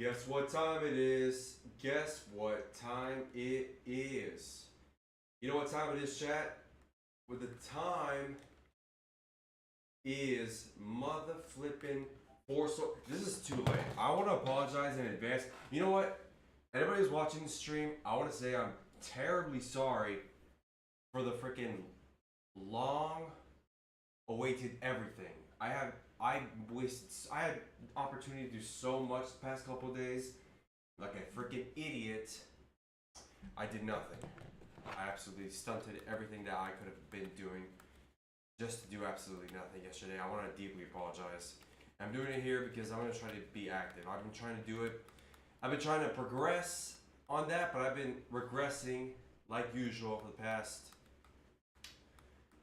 Guess what time it is? Guess what time it is? You know what time it is, chat? Well, the time is mother flipping four. So this is too late. I want to apologize in advance. You know what? Anybody who's watching the stream, I want to say I'm terribly sorry for the freaking long awaited everything. I had opportunity to do so much the past couple of days. Like a freaking idiot, I did nothing. I absolutely stunted everything that I could have been doing just to do absolutely nothing yesterday. I want to deeply apologize. I'm doing it here because I'm going to try to be active. I've been trying to do it. I've been trying to progress on that, but I've been regressing like usual for the past,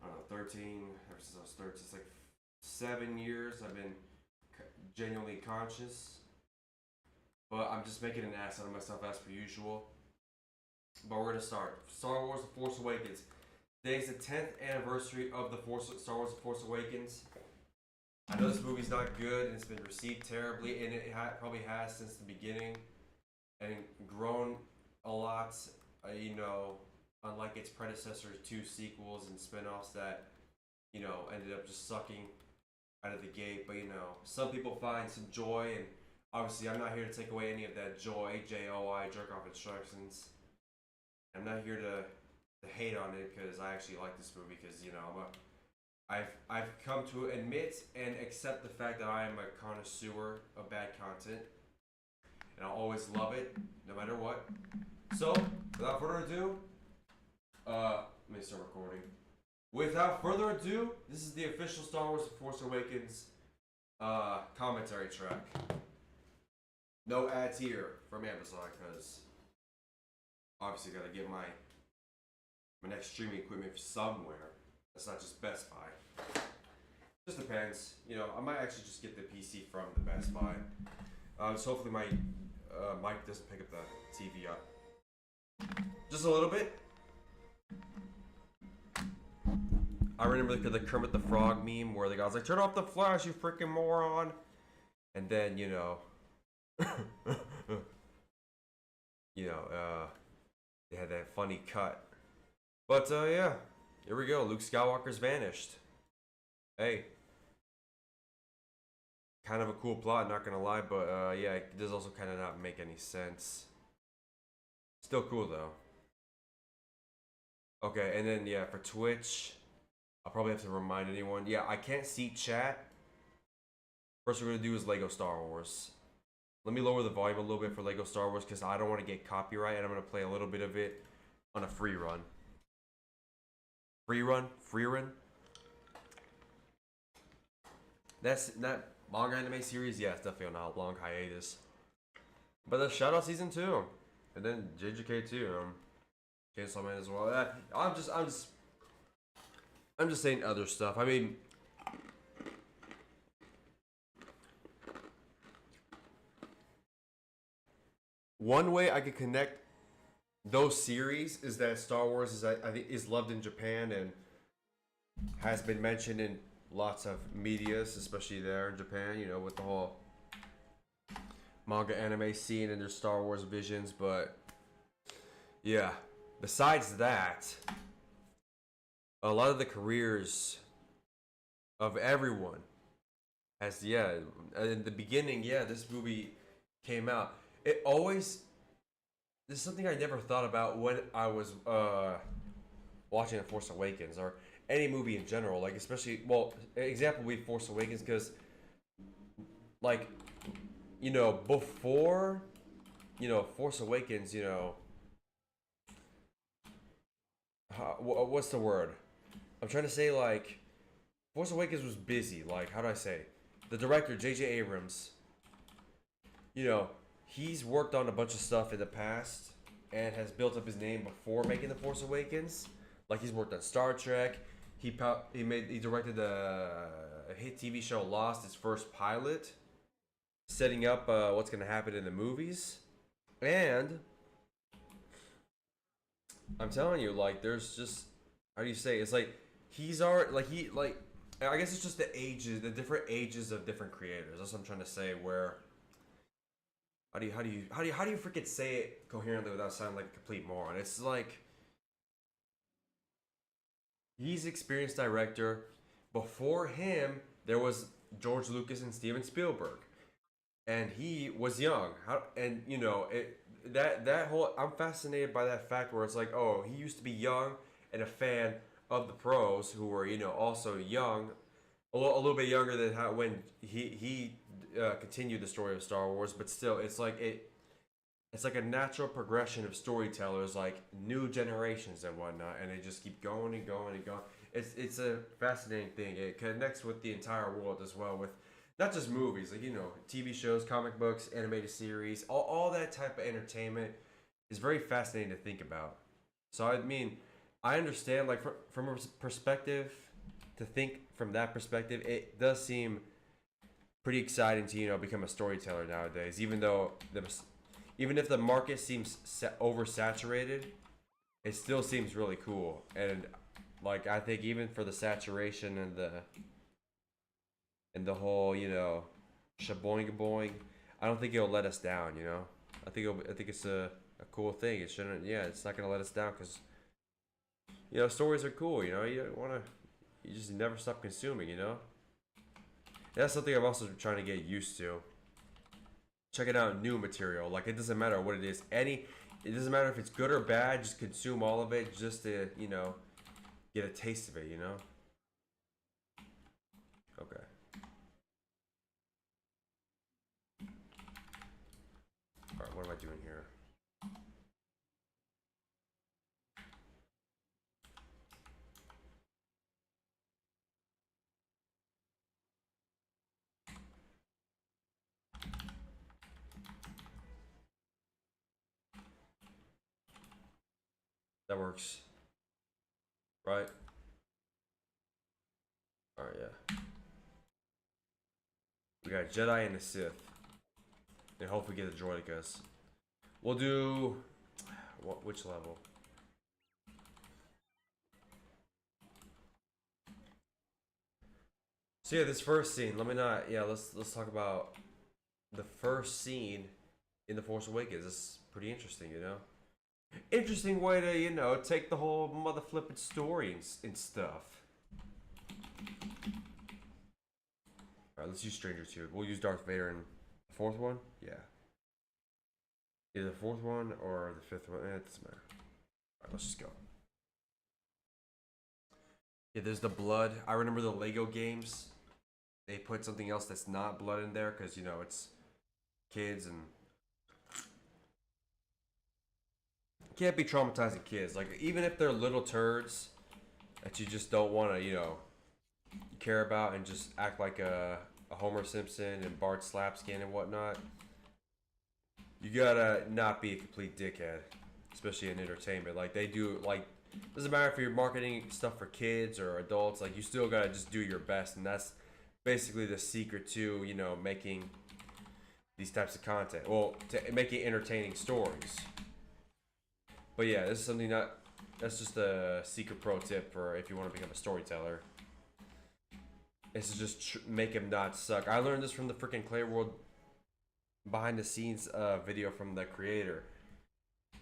I don't know, 13, ever since I was 13, it's like 7 years. I've been genuinely conscious. But I'm just making an ass out of myself as per usual. But we're going to start. Star Wars The Force Awakens. Today's the 10th anniversary of Star Wars The Force Awakens. I know this movie's not good and it's been received terribly, and it probably has since the beginning, and grown a lot, unlike its predecessors, 2 sequels and spin-offs that, ended up just sucking out of the gate. But, some people find some joy, and obviously I'm not here to take away any of that joy, J-O-I, jerk off instructions. I'm not here to hate on it because I actually like this movie because, I've come to admit and accept the fact that I am a connoisseur of bad content, and I'll always love it no matter what. So, without further ado, let me start recording. Without further ado, this is the official Star Wars: The Force Awakens commentary track. No ads here from Amazon because obviously gotta get my next streaming equipment somewhere. That's not just Best Buy. Just depends. I might actually just get the PC from the Best Buy. So hopefully my mic doesn't pick up the TV up. Just a little bit. I remember the Kermit the Frog meme where the guy's like, "Turn off the flash, you freaking moron!" And then they had that funny cut. But yeah, here we go. Luke Skywalker's vanished. Hey, kind of a cool plot, not gonna lie, but yeah, it does also kind of not make any sense. Still cool though. Okay, and then yeah, for Twitch, I'll probably have to remind anyone. Yeah, I can't see chat. First, we're gonna do is Lego Star Wars. Let me lower the volume a little bit for Lego Star Wars because I don't want to get copyright, and I'm gonna play a little bit of it on a free run. Free run. That manga anime series, yeah, it's definitely on a long hiatus. But the shout out season 2, and then JJK 2, Chainsaw Man as well. I'm just saying other stuff. I mean, one way I could connect those series is that Star Wars is loved in Japan and has been mentioned in lots of medias, especially there in Japan, with the whole manga anime scene and their Star Wars visions. But yeah, besides that, a lot of the careers of everyone has, yeah, in the beginning, yeah, this movie came out. This is something I never thought about when I was watching The Force Awakens or any movie in general. Like, especially, well, example would be Force Awakens because, like, before, Force Awakens, what's the word? I'm trying to say, like, Force Awakens was busy. Like, how do I say? The director, J.J. Abrams, he's worked on a bunch of stuff in the past and has built up his name before making The Force Awakens. Like, he's worked on Star Trek. He directed a hit TV show Lost, its first pilot, setting up what's going to happen in the movies. And I'm telling you, like, there's just, how do you say? It's like he's already I guess it's just the different ages of different creators. That's what I'm trying to say. Where how do you freaking say it coherently without sounding like a complete moron? It's like he's experienced director. Before him, there was George Lucas and Steven Spielberg, and he was young. How and you know it that whole I'm fascinated by that fact where it's like, oh, he used to be young and a fan of the pros who were also young, a little bit younger than how when he continued the story of Star Wars, but still, it's like a natural progression of storytellers, like new generations and whatnot, and they just keep going and going and going. It's a fascinating thing. It connects with the entire world as well, with not just movies, like TV shows, comic books, animated series, all that type of entertainment is very fascinating to think about. So I mean, I understand like from a perspective to think from that perspective, it does seem pretty exciting to become a storyteller nowadays. Even if the market seems oversaturated, it still seems really cool. And like I think even for the saturation and the whole shaboing boing, I don't think it'll let us down. I think it's a cool thing. It shouldn't. Yeah, it's not gonna let us down because stories are cool. You just never stop consuming. That's something I'm also trying to get used to. Checking out new material. Like it doesn't matter what it is. It doesn't matter if it's good or bad. Just consume all of it just to get a taste of it. Okay. All right. What am I doing here? That works, right? All right. Yeah. We got Jedi and the Sith, and hopefully get the Droidicas. We'll do which level? So yeah, this first scene. Let me not. Yeah, let's talk about the first scene in the Force Awakens. It's pretty interesting. Interesting way to take the whole mother flipping story and stuff. All right, let's use Stranger 2. We'll use Darth Vader in the fourth one. Yeah, either the fourth one or the fifth one. It doesn't matter. All right, let's just go. Yeah, there's the blood. I remember the Lego games. They put something else that's not blood in there because it's kids and can't be traumatizing kids. Like even if they're little turds that you just don't want to care about and just act like a Homer Simpson and Bart Slapskin and whatnot. You gotta not be a complete dickhead, especially in entertainment. Like they do, like doesn't matter if you're marketing stuff for kids or adults. Like you still gotta just do your best, and that's basically the secret to making these types of content. Well, to making entertaining stories. But yeah, this is something that's just a secret pro tip for if you want to become a storyteller. It's to just make him not suck. I learned this from the freaking Clay World behind the scenes video from the creator.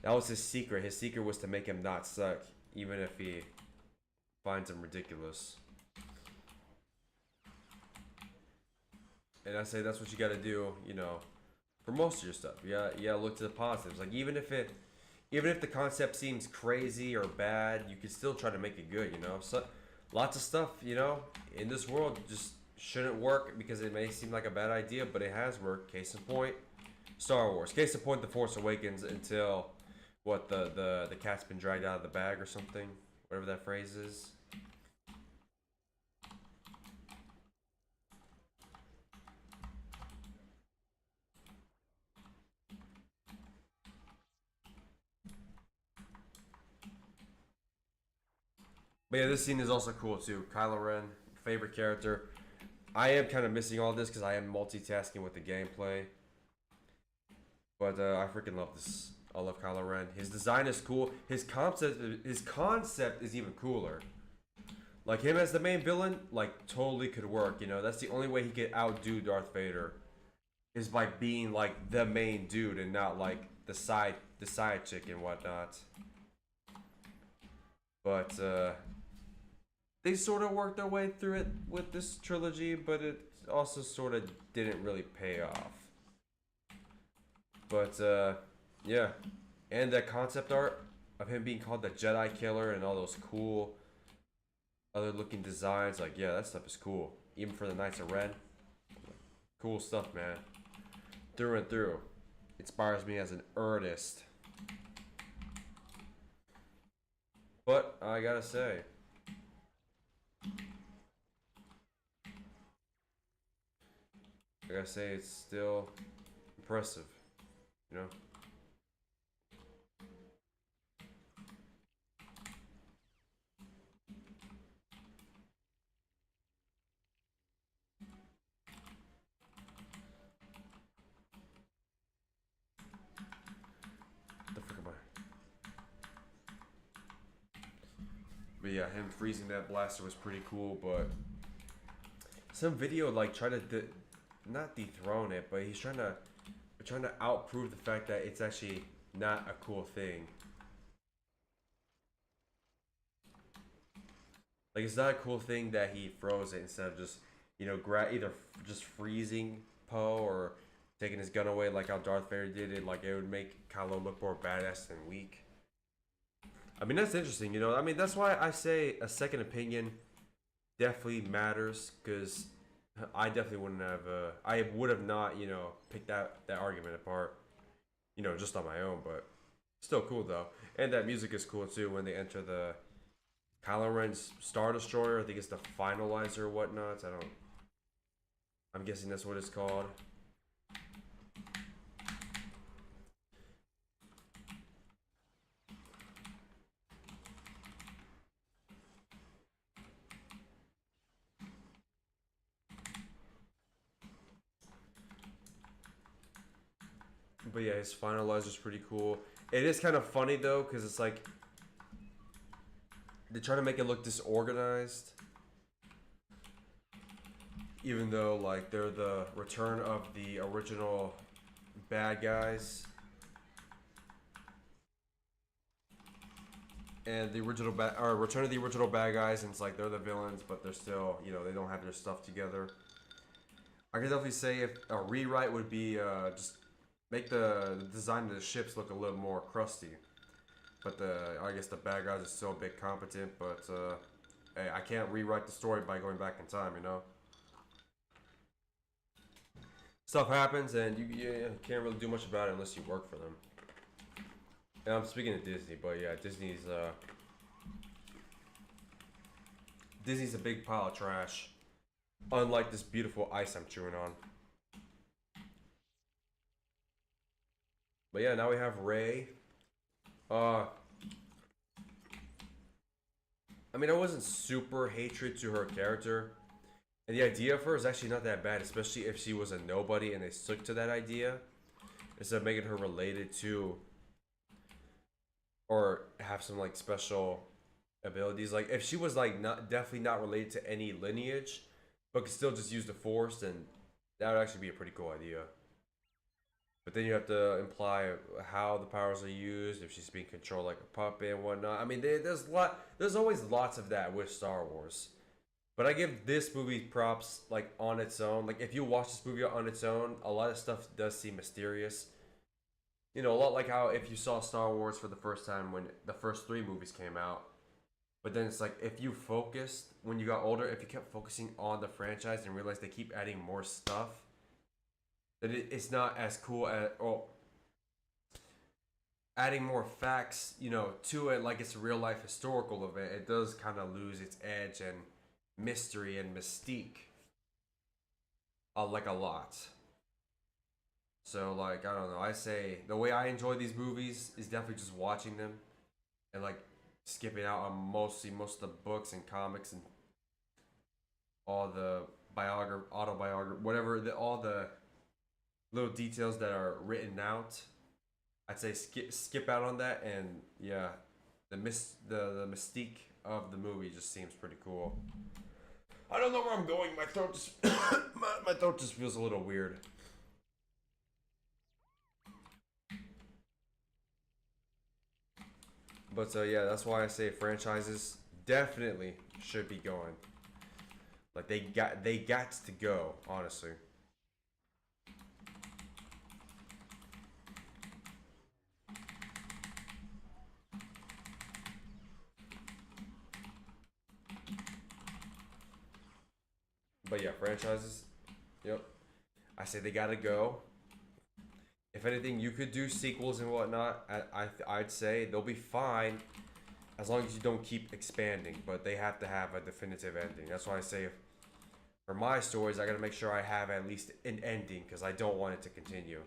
That was his secret. His secret was to make him not suck, even if he finds him ridiculous. And I say that's what you got to do, for most of your stuff. Yeah, look to the positives. Like even if the concept seems crazy or bad, you can still try to make it good. So lots of stuff, in this world just shouldn't work because it may seem like a bad idea, but it has worked. Case in point, Star Wars. Case in point, The Force Awakens until what the cat's been dragged out of the bag or something, whatever that phrase is. But yeah, this scene is also cool too. Kylo Ren, favorite character. I am kind of missing all this because I am multitasking with the gameplay. But I freaking love this. I love Kylo Ren. His design is cool. His concept is even cooler. Like him as the main villain, like totally could work. That's the only way he could outdo Darth Vader. is by being like the main dude and not like the side chick and whatnot. But they sort of worked their way through it with this trilogy, but it also sort of didn't really pay off. But yeah, and that concept art of him being called the Jedi Killer and all those cool other looking designs, like yeah, that stuff is cool. Even for the Knights of Ren, cool stuff, man. Through and through, inspires me as an artist. But I gotta say, it's still impressive, you know. The frick am I? But yeah, him freezing that blaster was pretty cool. But some video like try to not dethrone it, but he's trying to outprove the fact that it's actually not a cool thing. Like it's not a cool thing that he froze it instead of just either just freezing Poe or taking his gun away like how Darth Vader did it. Like it would make Kylo look more badass than weak. I mean that's interesting, you know. I mean that's why I say a second opinion definitely matters because I definitely wouldn't have. I would have not, picked that argument apart, just on my own. But still cool though, and that music is cool too when they enter the Kylo Ren's Star Destroyer. I think it's the Finalizer or whatnot. I don't. I'm guessing that's what it's called. But yeah, his Finalizer's pretty cool. It is kind of funny though, because it's like they try to make it look disorganized, even though like they're the return of the original bad guys and the original or return of the original bad guys, and it's like they're the villains, but they're still they don't have their stuff together. I could definitely say if a rewrite would be just make the design of the ships look a little more crusty. But I guess the bad guys are still a bit competent. But hey, I can't rewrite the story by going back in time, you know. Stuff happens, and you can't really do much about it unless you work for them. And I'm speaking of Disney, but yeah, Disney's a big pile of trash. Unlike this beautiful ice I'm chewing on. But yeah, now we have Rey. I mean, I wasn't super hatred to her character. And the idea of her is actually not that bad, especially if she was a nobody and they stuck to that idea. Instead of making her related to or have some like special abilities. Like if she was like definitely not related to any lineage, but could still just use the Force, then that would actually be a pretty cool idea. But then you have to imply how the powers are used, if she's being controlled like a puppet and whatnot. I mean, there's always lots of that with Star Wars. But I give this movie props like on its own. Like if you watch this movie on its own, a lot of stuff does seem mysterious. You know, a lot like how if you saw Star Wars for the first time when the first 3 movies came out, but then it's like if you focused when you got older, if you kept focusing on the franchise and realized they keep adding more stuff, then it's not as cool as adding more facts, to it like it's a real life historical event. It does kind of lose its edge and mystery and mystique, like a lot. So like I don't know. I say the way I enjoy these movies is definitely just watching them, and like skipping out on most of the books and comics and all the autobiography, whatever, all the little details that are written out. I'd say skip out on that, and yeah, the mystique of the movie just seems pretty cool. I don't know where I'm going. My throat just my throat just feels a little weird. But yeah, that's why I say franchises definitely should be going. Like they got to go, honestly. But yeah, franchises. Yep. I say they gotta go. If anything, you could do sequels and whatnot. I'd say they'll be fine as long as you don't keep expanding. But they have to have a definitive ending. That's why I say for my stories, I gotta make sure I have at least an ending because I don't want it to continue.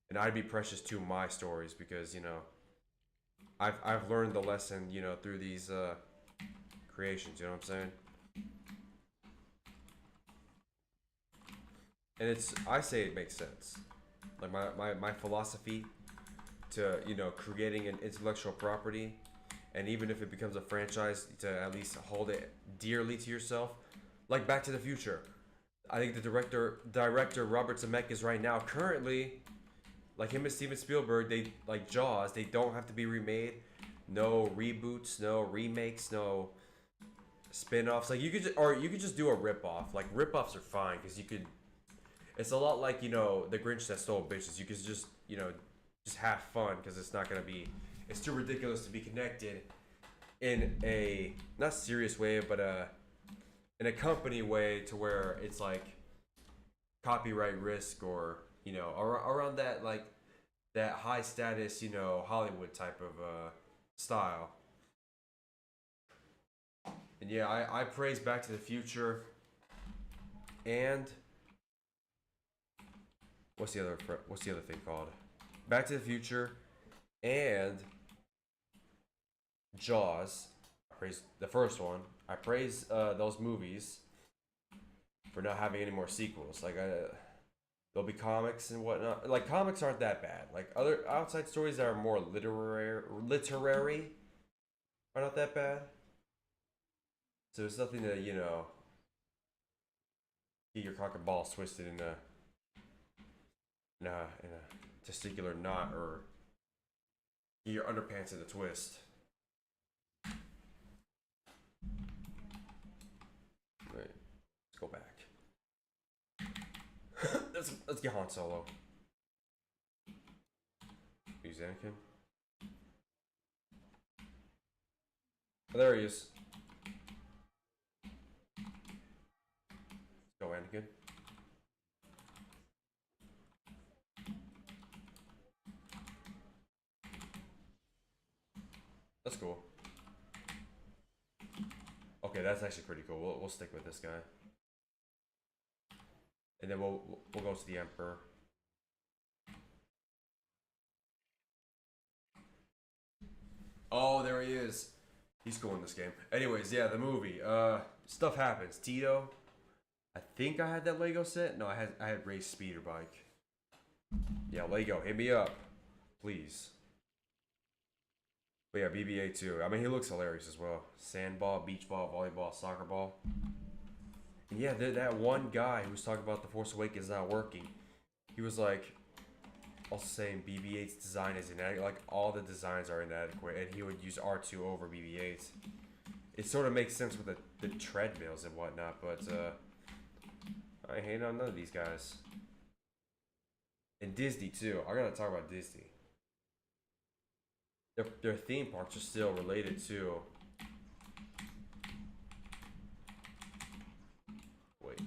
And I'd be precious to my stories because I've learned the lesson through these creations. You know what I'm saying? And I say it makes sense. Like my philosophy to creating an intellectual property, and even if it becomes a franchise, to at least hold it dearly to yourself. Like Back to the Future, I think the director Robert Zemeckis right now currently, like him and Steven Spielberg, they like Jaws. They don't have to be remade. No reboots, no remakes, no spin-offs. Like you could just do a rip-off. Like rip-offs are fine because you could. It's a lot like the Grinch that stole bitches. You could just just have fun because it's not gonna be. It's too ridiculous to be connected in a not serious way, but in a company way to where it's like copyright risk or around that like that high status Hollywood type of style. And yeah, I praise Back to the Future and what's the other thing called? Back to the Future and Jaws. I praise the first one. I praise those movies for not having any more sequels. Like there'll be comics and whatnot. Like comics aren't that bad. Like other outside stories that are more literary are not that bad. So it's nothing to get your cock and balls twisted in a testicular knot or get your underpants in a twist. Right, let's go back. let's get Han Solo. Use Anakin. Oh, there he is. Let's go, Anakin. That's cool. Okay, that's actually pretty cool. We'll stick with this guy, and then we'll go to the Emperor. Oh, there he is. He's cool in this game. Anyways, yeah, the movie. Stuff happens. Tito. I think I had that Lego set. No, I had Ray's speeder bike. Yeah, Lego, hit me up, please. But yeah, BB-8 too. I mean, he looks hilarious as well. Sandball, beach ball, volleyball, soccer ball. And yeah, that one guy who was talking about the Force Awakens not working. He was like, also saying BB-8's design is inadequate. Like all the designs are inadequate, and he would use R2 over BB-8. It sort of makes sense with the treadmills and whatnot, but I ain't hating on none of these guys. And Disney too. I gotta talk about Disney. Their theme parks are still related to. Wait.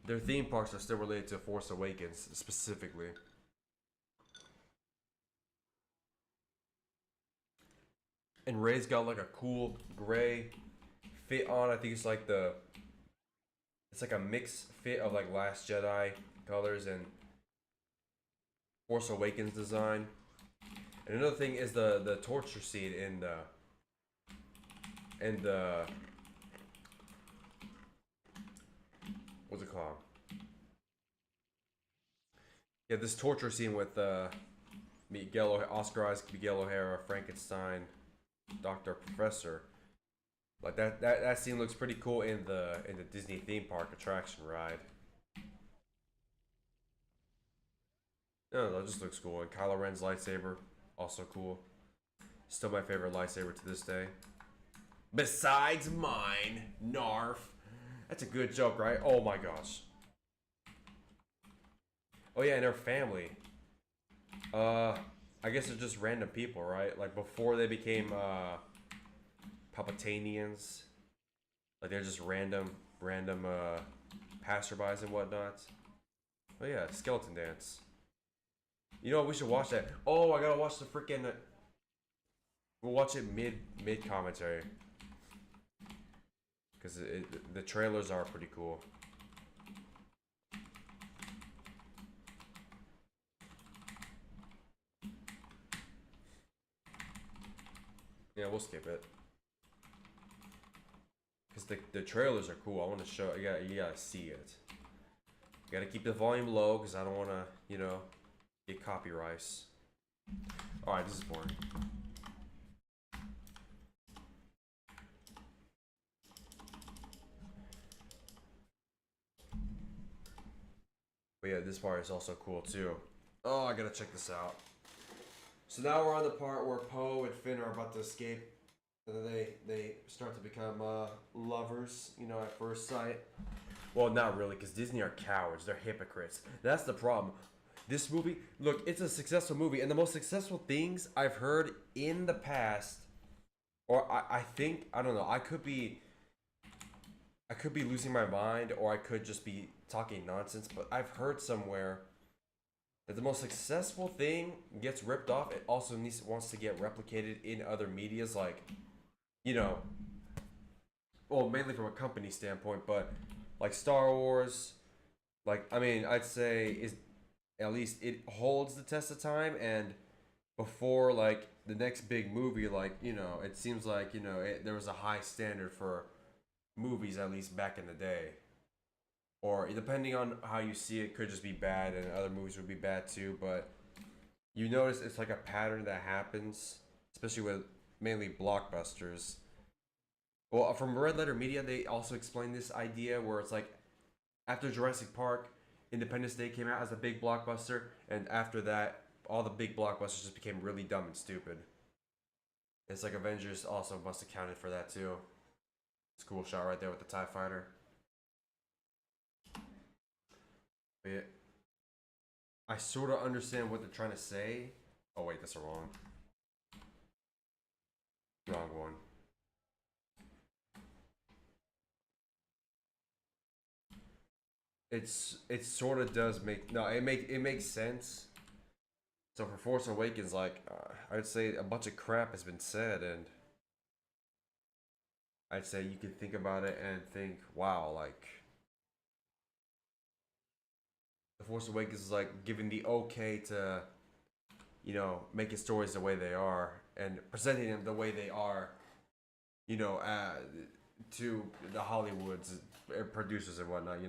Their theme parks are still related to Force Awakens specifically. And Ray's got like a cool gray fit on. I think it's like a mix fit of like Last Jedi colors and Force Awakens design. And another thing is the torture scene in the what's it called? Yeah, this torture scene with Oscar Isaac, Miguel O'Hara, Frankenstein, Doctor Professor. Like that scene looks pretty cool in the Disney theme park attraction ride. No, that just looks cool. And Kylo Ren's lightsaber, also cool. Still my favorite lightsaber to this day. Besides mine, Narf. That's a good joke, right? Oh my gosh. Oh yeah, and her family. I guess they're just random people, right? Like before they became Palpatinians. Like they're just random passerbys and whatnot. Oh yeah, skeleton dance. You know what? We should watch that. Oh, I gotta watch the freaking. We'll watch it mid commentary because the trailers are pretty cool. Yeah, we'll skip it because the trailers are cool. I want to show. You gotta see it. You gotta keep the volume low because I don't want to get copyrights. All right, this is boring. But yeah, this part is also cool too. Oh, I gotta check this out. So now we're on the part where Poe and Finn are about to escape. And then they start to become lovers, at first sight. Well, not really, because Disney are cowards. They're hypocrites. That's the problem. This movie, look, it's a successful movie. And the most successful things I've heard in the past, or I think, I don't know, I could be losing my mind, or I could just be talking nonsense, but I've heard somewhere that the most successful thing gets ripped off. It also wants to get replicated in other medias, like, well, mainly from a company standpoint, but like Star Wars, like I mean, I'd say is at least it holds the test of time. And before like the next big movie, like it seems like there was a high standard for movies at least back in the day. Or depending on how you see it, could just be bad, and other movies would be bad too. But you notice it's like a pattern that happens, especially with mainly blockbusters. Well, from Red Letter Media, they also explained this idea where it's like after Jurassic Park, Independence Day came out as a big blockbuster, and after that, all the big blockbusters just became really dumb and stupid. It's like Avengers also must have counted for that too. It's a cool shot right there with the TIE Fighter. But yeah, I sort of understand what they're trying to say. Oh wait, that's wrong. Wrong one. It sort of does make no. It makes sense. So for Force Awakens, like I'd say a bunch of crap has been said, and I'd say you can think about it and think, wow, like the Force Awakens is like giving the okay to making stories the way they are and presenting them the way they are, you know, uh, to the Hollywoods producers and whatnot.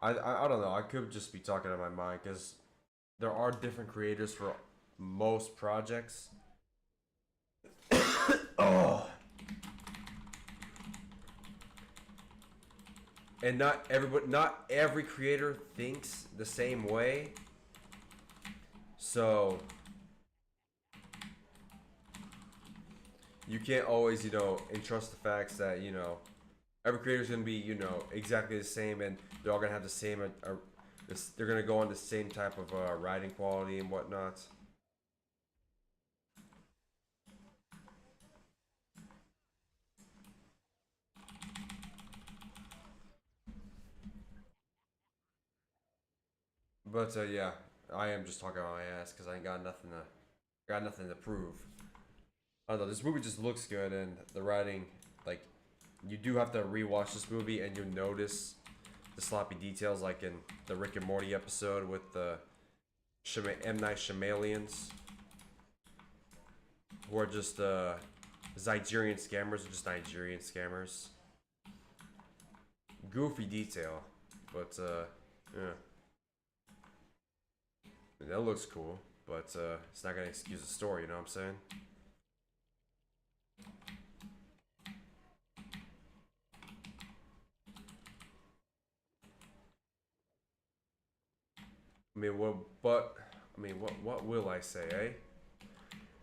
I don't know. I could just be talking in my mind because there are different creators for most projects. Oh, and not every creator thinks the same way. So you can't always, entrust the facts that every creator is gonna be, exactly the same, and they're all gonna have the same. They're gonna go on the same type of writing quality and whatnot. But yeah, I am just talking about my ass because I ain't got nothing to prove. I don't know. This movie just looks good, and the writing, like, you do have to rewatch this movie, and you notice the sloppy details, like in the Rick and Morty episode with the M Night Shyamalan's, who are just Nigerian scammers, or just Nigerian scammers. Goofy detail, but yeah, that looks cool, but it's not gonna excuse the story. You know what I'm saying? I mean, what will I say, eh?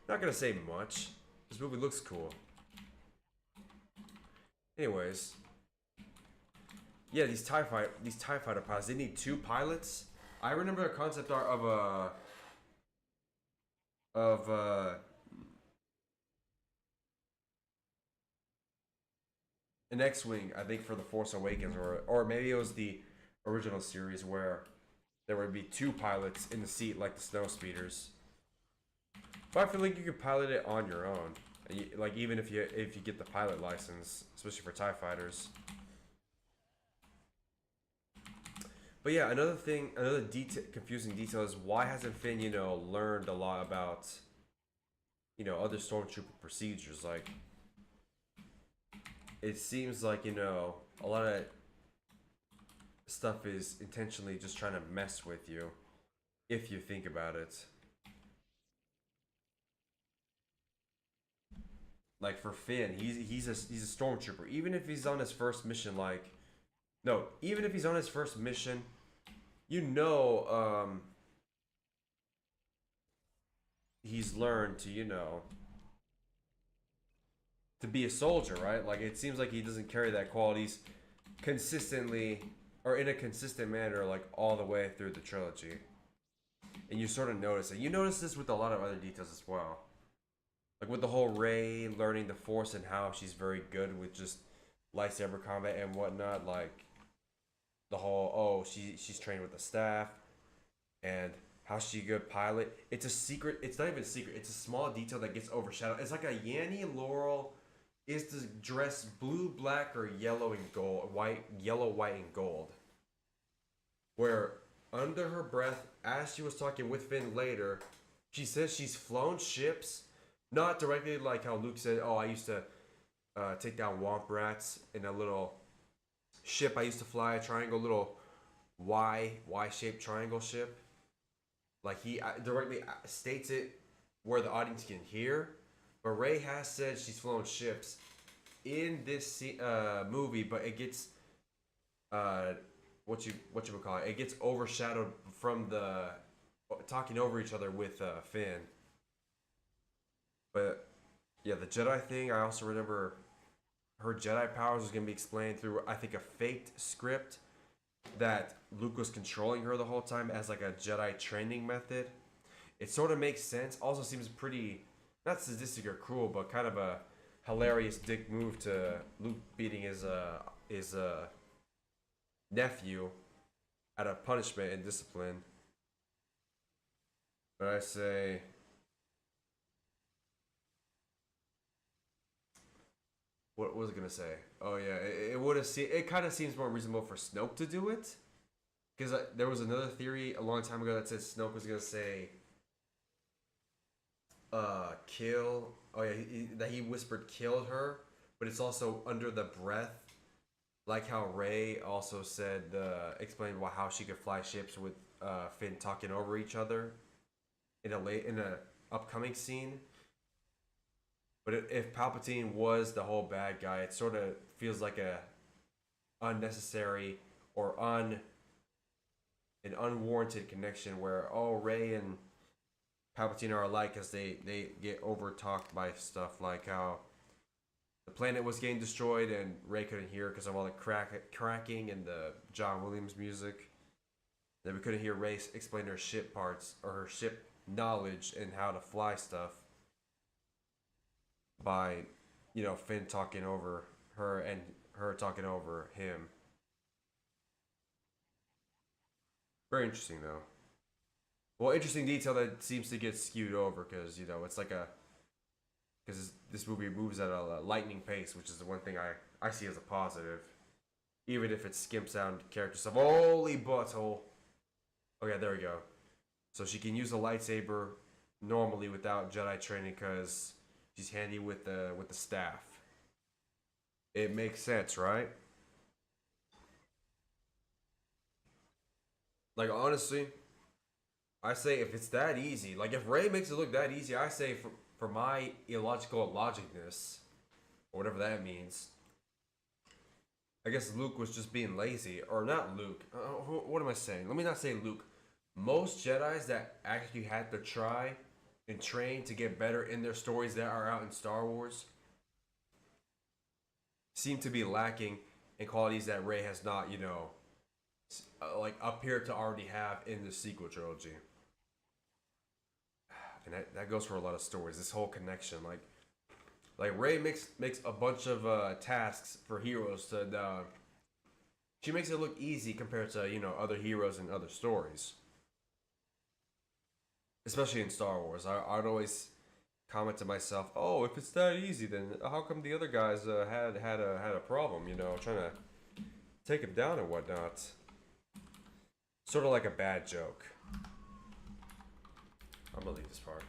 Not gonna say much. This movie looks cool. Anyways, yeah, these TIE fighter pilots. They need two pilots. I remember a concept art of an X-wing. I think for the Force Awakens, or maybe it was the original series where there would be two pilots in the seat like the snow speeders. But I feel like you could pilot it on your own. Like even if you get the pilot license, especially for TIE fighters. But yeah, another confusing detail is why hasn't Finn, learned a lot about, other stormtrooper procedures? Like, it seems like, a lot of stuff is intentionally just trying to mess with you, if you think about it. Like for Finn, he's a stormtrooper. Even if he's on his first mission, even if he's on his first mission, you know, he's learned to, to be a soldier, right? Like it seems like he doesn't carry that qualities consistently or in a consistent manner, like all the way through the trilogy. And you sort of notice it. You notice this with a lot of other details as well. Like with the whole Rey learning the Force and how she's very good with just lightsaber combat and whatnot. Like the whole she's trained with the staff and how she's a good pilot. It's a secret. It's not even a secret. It's a small detail that gets overshadowed. It's like a Yanni Laurel is to dress blue, black, or yellow and gold, yellow, white, and gold. Where under her breath, as she was talking with Finn later, she says she's flown ships, not directly like how Luke said, "Oh, I used to take down womp rats in a little ship I used to fly, a triangle, little Y-shaped triangle ship." Like he directly states it where the audience can hear. But Rey has said she's flown ships in this movie, but it gets what you would call it. It gets overshadowed from the talking over each other with Finn. But yeah, the Jedi thing. I also remember her Jedi powers was gonna be explained through I think a faked script that Luke was controlling her the whole time as like a Jedi training method. It sort of makes sense. Also seems pretty not sadistic or cruel, but kind of a hilarious dick move to Luke beating his nephew out of punishment and discipline. But I say, what was I gonna say? Oh yeah, it would have seen. It kind of seems more reasonable for Snoke to do it, because there was another theory a long time ago that said Snoke was gonna say, kill. Oh yeah, that he whispered killed her, but it's also under the breath, like how Rey also said, explained how she could fly ships with Finn talking over each other in a upcoming scene. But if Palpatine was the whole bad guy, it sort of feels like a unnecessary or an unwarranted connection where Rey and Palpatine are alike because they get over talked by stuff like how the planet was getting destroyed and Rey couldn't hear because of all the cracking and the John Williams music. Then we couldn't hear Rey explain her ship parts or her ship knowledge and how to fly stuff by, Finn talking over her and her talking over him. Very interesting though. Well, interesting detail that seems to get skewed over because it's like because this movie moves at a lightning pace, which is the one thing I see as a positive, even if it skimps out character stuff. Holy butthole. Okay, there we go. So she can use a lightsaber normally without Jedi training because she's handy with the staff. It makes sense, right? Like honestly, I say if it's that easy, like if Rey makes it look that easy, I say for my illogical logicness, or whatever that means, I guess Luke was just being lazy, or not Luke. What am I saying? Let me not say Luke. most Jedi's that actually had to try and train to get better in their stories that are out in Star Wars seem to be lacking in qualities that Rey has not, like appeared to already have in the sequel trilogy. And that goes for a lot of stories. This whole connection, like Rey makes a bunch of tasks for heroes to. She makes it look easy compared to other heroes and other stories, especially in Star Wars. I'd always comment to myself, "Oh, if it's that easy, then how come the other guys had a problem? Trying to take him down and whatnot." Sort of like a bad joke. I'm gonna leave this part.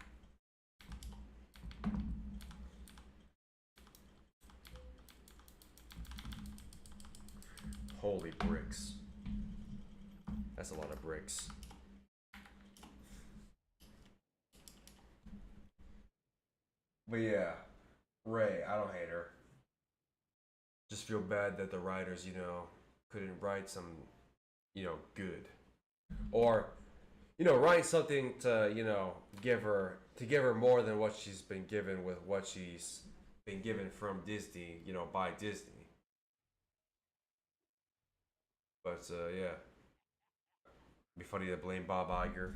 Holy bricks. That's a lot of bricks. But yeah, Rey, I don't hate her. Just feel bad that the writers, couldn't write some, good. Or, write something to, give her more than what she's been given with what she's been given from Disney, by Disney. But yeah, it'd be funny to blame Bob Iger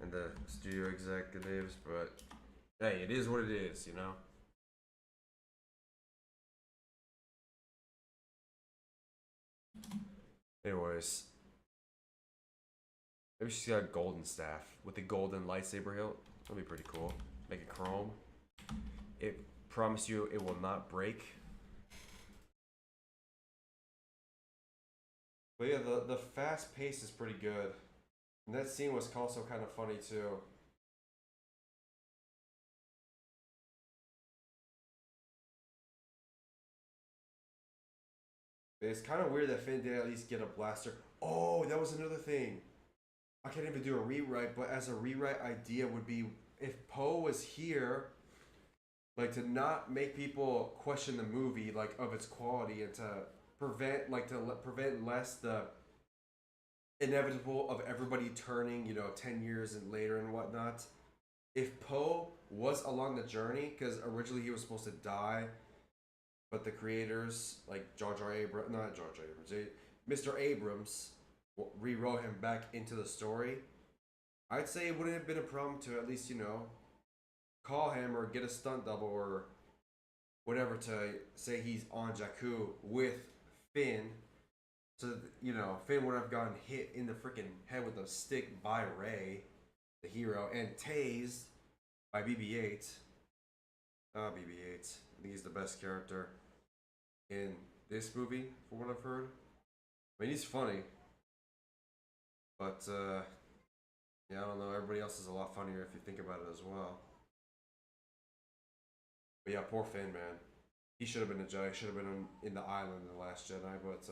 and the studio executives, but hey, it is what it is. Anyways, maybe she's got a golden staff with the golden lightsaber hilt. That'd be pretty cool. Make it chrome. It promise you it will not break. But yeah, the fast pace is pretty good. And that scene was also kind of funny too. But it's kind of weird that Finn did at least get a blaster. Oh, that was another thing. I can't even do a rewrite, but as a rewrite idea would be if Poe was here, like to not make people question the movie like of its quality and to prevent less the inevitable of everybody turning 10 years and later and whatnot. If Poe was along the journey, because originally he was supposed to die, but the creators like Jar Jar Abrams, not Jar Jar Abrams, Mr. Abrams rewrote him back into the story. I'd say it wouldn't have been a problem to at least call him or get a stunt double or whatever to say he's on Jakku with Finn. So that, Finn would have gotten hit in the freaking head with a stick by Rey, the hero, and tased by BB-8. BB-8. I think he's the best character in this movie, from what I've heard. I mean, he's funny, but yeah, I don't know. Everybody else is a lot funnier if you think about it as well. But yeah, poor Finn, man. He should have been a Jedi. Should have been in the island in the Last Jedi. But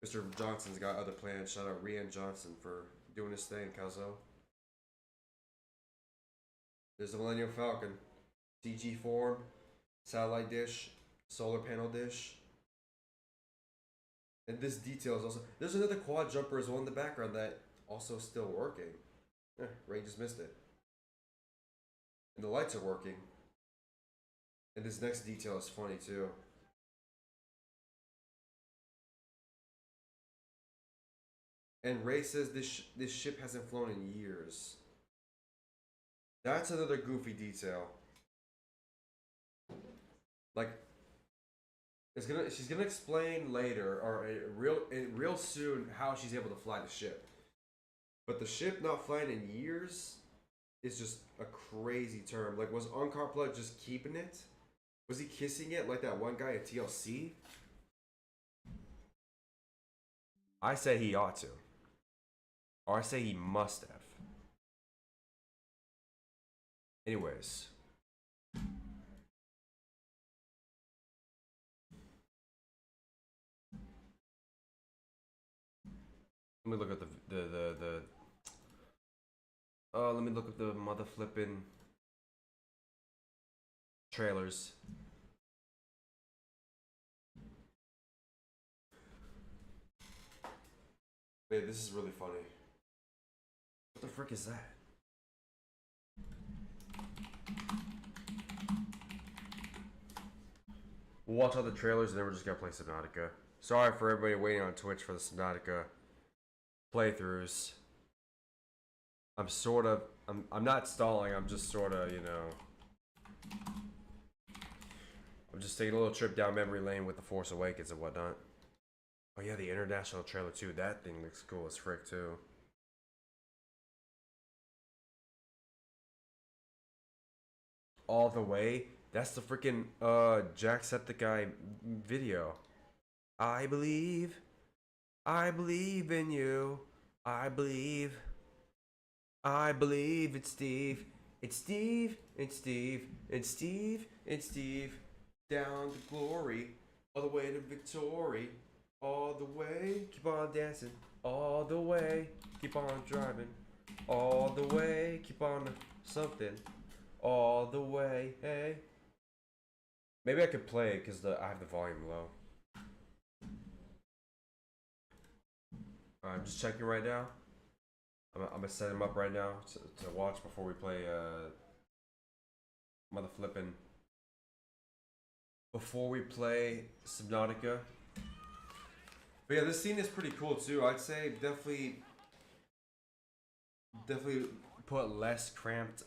Mr. Johnson's got other plans. Shout out Rian Johnson for doing his thing, Cuzzo. There's the Millennium Falcon. CG form, satellite dish, solar panel dish. And this detail is also... There's another quad jumper as well in the background that also still working. Ray just missed it. And the lights are working. And this next detail is funny too. And Ray says this ship hasn't flown in years. That's another goofy detail. Like, she's gonna explain later or real soon how she's able to fly the ship. But the ship not flying in years is just a crazy term. Like, was Unkar Blood just keeping it? Was he kissing it like that one guy at TLC? I say he ought to. Or I say he must have. Anyways. Let me look at the let me look at the mother flipping trailers. Babe, this is really funny. The frick is that? We'll watch all the trailers and then we're just gonna play Subnautica. Sorry for everybody waiting on Twitch for the Subnautica playthroughs. I'm not stalling, I'm just sort of, you know, I'm just taking a little trip down memory lane with The Force Awakens and whatnot. Oh yeah, the international trailer too. That thing looks cool as frick too. All the way. That's the freaking Jacksepticeye video. I believe in you. I believe it's Steve. It's Steve. It's Steve. It's Steve. It's Steve. Down to glory. All the way to victory. All the way. Keep on dancing. All the way. Keep on driving. All the way. Keep on something. All the way. Hey. Maybe I could play it because I have the volume low. I'm just checking right now. I'm gonna set him up right now to watch before we play mother flippin'. Before we play Subnautica. But yeah, this scene is pretty cool too. I'd say definitely put less cramped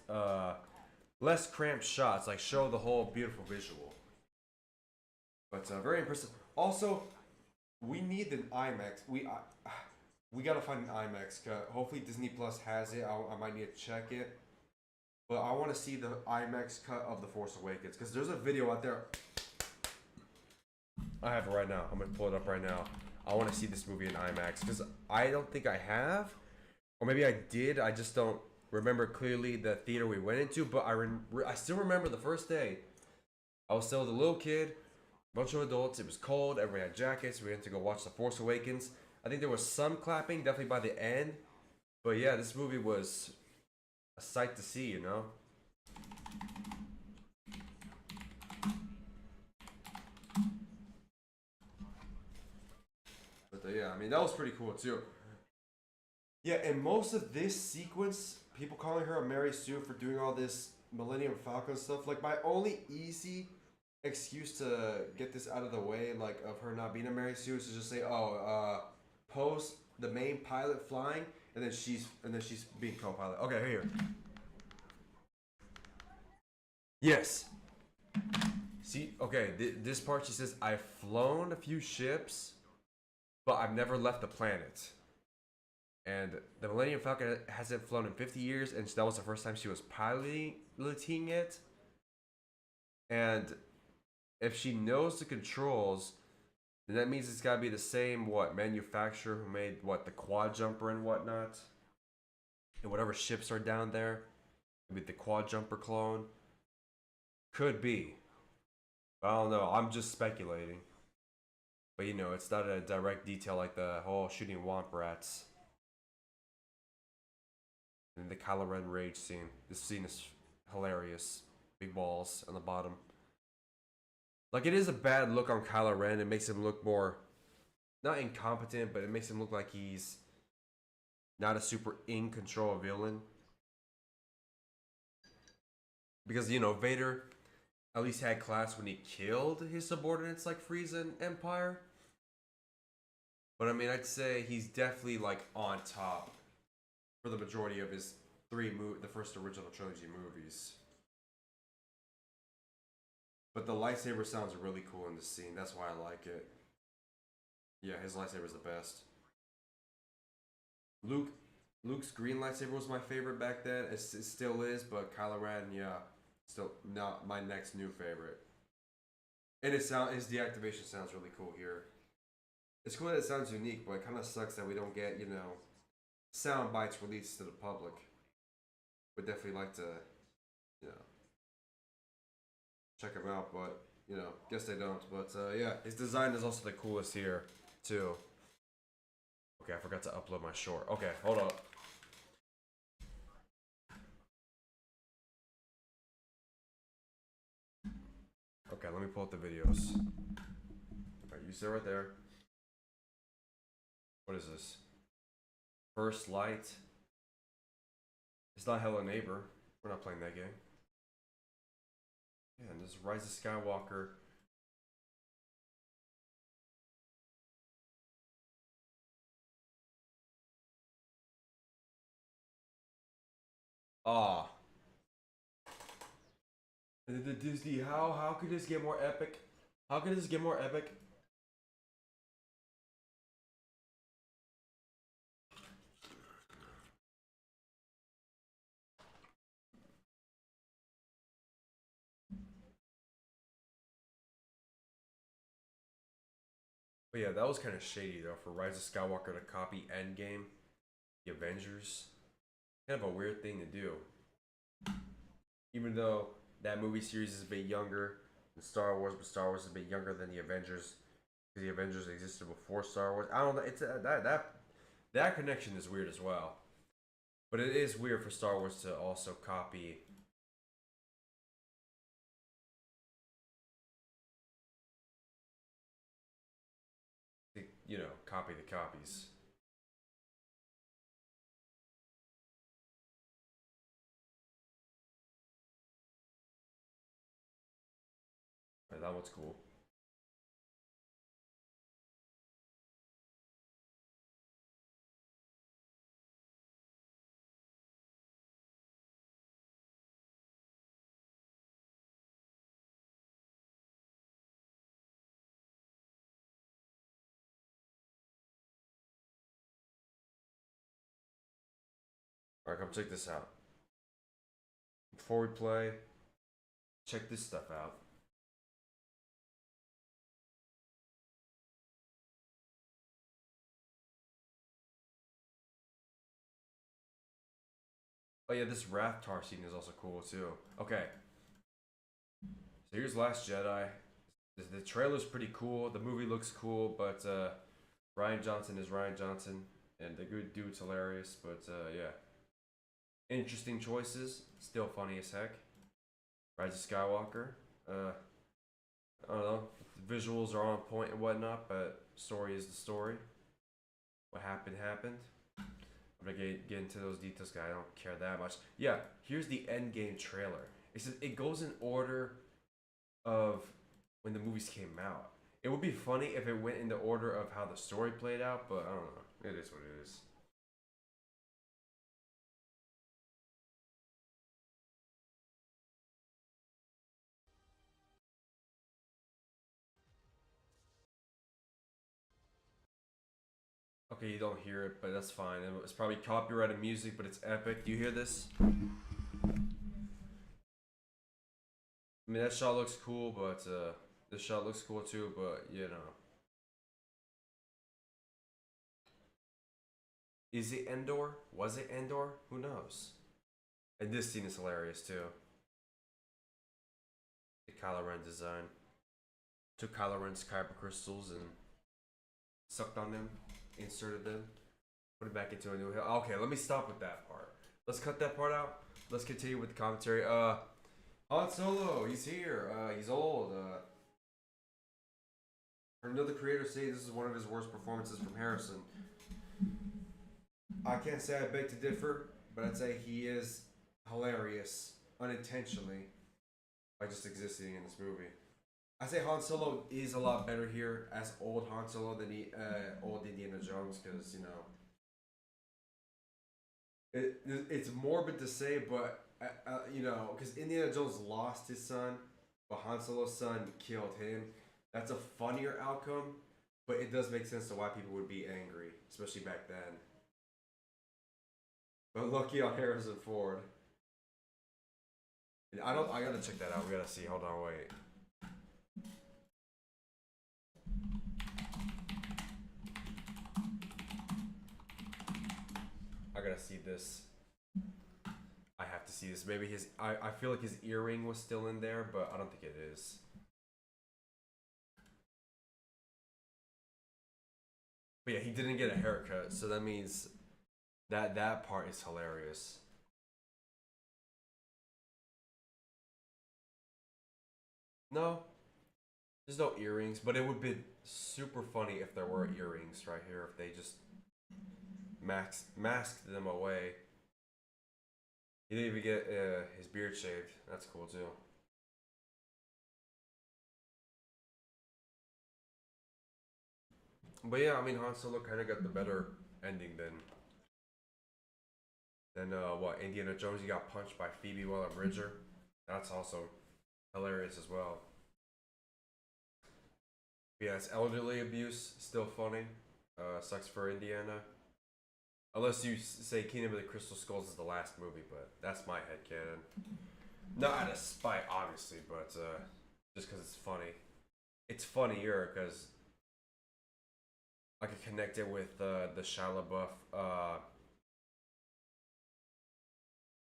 shots, like show the whole beautiful visual. But very impressive. Also, we need the IMAX. We gotta find an IMAX cut. Hopefully Disney Plus has it. I might need to check it. But I want to see the IMAX cut of The Force Awakens because there's a video out there. I have it right now. I'm gonna pull it up right now. I want to see this movie in IMAX because I don't think I have, or maybe I did. I just don't remember clearly the theater we went into. But I still remember the first day. I was still a little kid. Bunch of adults. It was cold. Everybody had jackets. We went to go watch The Force Awakens. I think there was some clapping, definitely by the end. But yeah, this movie was a sight to see, you know? But yeah, I mean, that was pretty cool too. Yeah, and most of this sequence, people calling her a Mary Sue for doing all this Millennium Falcon stuff, like my only easy excuse to get this out of the way, like of her not being a Mary Sue, is to just say, post the main pilot flying, and then she's being co-pilot. Okay, here. Yes. See, okay, this part she says, I've flown a few ships, but I've never left the planet. And the Millennium Falcon hasn't flown in 50 years, and that was the first time she was piloting it. And if she knows the controls, then that means it's gotta be the same, manufacturer who made, the quad jumper and whatnot. And whatever ships are down there, maybe the quad jumper clone. Could be. I don't know, I'm just speculating. But you know, it's not a direct detail like the whole shooting womp rats. And the Kylo Ren rage scene. This scene is hilarious. Big balls on the bottom. Like, it is a bad look on Kylo Ren. It makes him look more, not incompetent, but it makes him look like he's not a super in control villain. Because, you know, Vader at least had class when he killed his subordinates like Frieza and Empire. But I mean, I'd say he's definitely like on top for the majority of his the first original trilogy movies. But the lightsaber sounds really cool in this scene. That's why I like it. Yeah, his lightsaber is the best. Luke's green lightsaber was my favorite back then. It still is, but Kylo Ren, yeah, still not my next new favorite. And his deactivation sounds really cool here. It's cool that it sounds unique, but it kind of sucks that we don't get, you know, sound bites released to the public. Would definitely like to, you know, check them out, but, you know, guess they don't. But yeah, his design is also the coolest here too. Okay, I forgot to upload my short. Okay, hold up. Okay, let me pull up the videos. Alright, you sit right there. What is this? First light. It's not Hello Neighbor. We're not playing that game. Yeah, and this Rise of Skywalker. Ah. The Disney, how could this get more epic? How could this get more epic? But yeah, that was kind of shady though for Rise of Skywalker to copy Endgame, the Avengers. Kind of a weird thing to do. Even though that movie series is a bit younger than Star Wars, but Star Wars is a bit younger than the Avengers because the Avengers existed before Star Wars. I don't know. It's that connection is weird as well. But it is weird for Star Wars to also copy. Copy the copies. Right, that one's cool. Alright, come check this out. Before we play, check this stuff out. Oh yeah, this Rathtar scene is also cool too. Okay, so here's Last Jedi. The trailer's pretty cool. The movie looks cool, but Ryan Johnson is Ryan Johnson, and the good dude's hilarious. But yeah, interesting choices. Still funny as heck. Rise of Skywalker. I don't know. The visuals are on point and whatnot, but story is the story. What happened happened. I'm gonna get into those details because I don't care that much. Yeah, here's the Endgame trailer. It says it goes in order of when the movies came out. It would be funny if it went in the order of how the story played out, but I don't know. It is what it is. Okay, you don't hear it, but that's fine. It's probably copyrighted music, but it's epic. Do you hear this? I mean, that shot looks cool, but this shot looks cool too, but you know. Is it Endor? Was it Endor? Who knows? And this scene is hilarious too. The Kylo Ren design. Took Kylo Ren's kyber crystals and sucked on them, inserted them, put it back into a new hill. Okay, let me stop with that part. Let's cut that part out. Let's continue with the commentary. Han Solo, he's here. He's old. Heard another creator say this is one of his worst performances from Harrison. I can't say I beg to differ, but I'd say he is hilarious unintentionally by just existing in this movie. I say Han Solo is a lot better here as old Han Solo than old Indiana Jones because it's morbid to say, but because Indiana Jones lost his son, but Han Solo's son killed him. That's a funnier outcome, but it does make sense to why people would be angry, especially back then. But lucky on Harrison Ford. I don't. I gotta check that out. We gotta see. Hold on, wait. I gotta see this. I have to see this. Maybe his. I feel like his earring was still in there, but I don't think it is. But yeah, he didn't get a haircut, so that means that part is hilarious. No, there's no earrings, but it would be super funny if there were earrings right here. If they just masked them away. He didn't even get his beard shaved. That's cool too. But yeah, I mean Han Solo kind of got the better ending than what Indiana Jones. He got punched by Phoebe Waller-Bridger. That's also hilarious as well. Yes, elderly abuse still funny. Sucks for Indiana. Unless you say Kingdom of the Crystal Skulls is the last movie, but that's my headcanon. Not out of spite, obviously, but just because it's funny. It's funnier because I could connect it with the Shia LaBeouf.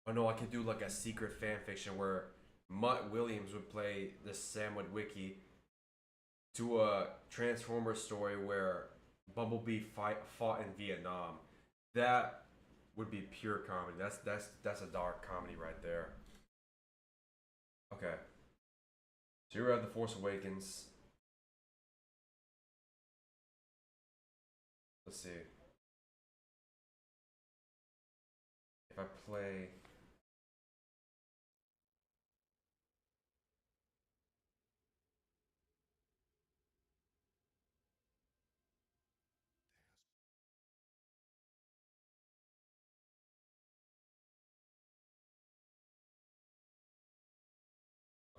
Oh no, I could do like a secret fan fiction where Mutt Williams would play the Sam Witwicky to a Transformers story where Bumblebee fought in Vietnam. That would be pure comedy. That's a dark comedy right there. Okay. So you're at The Force Awakens. Let's see. If I play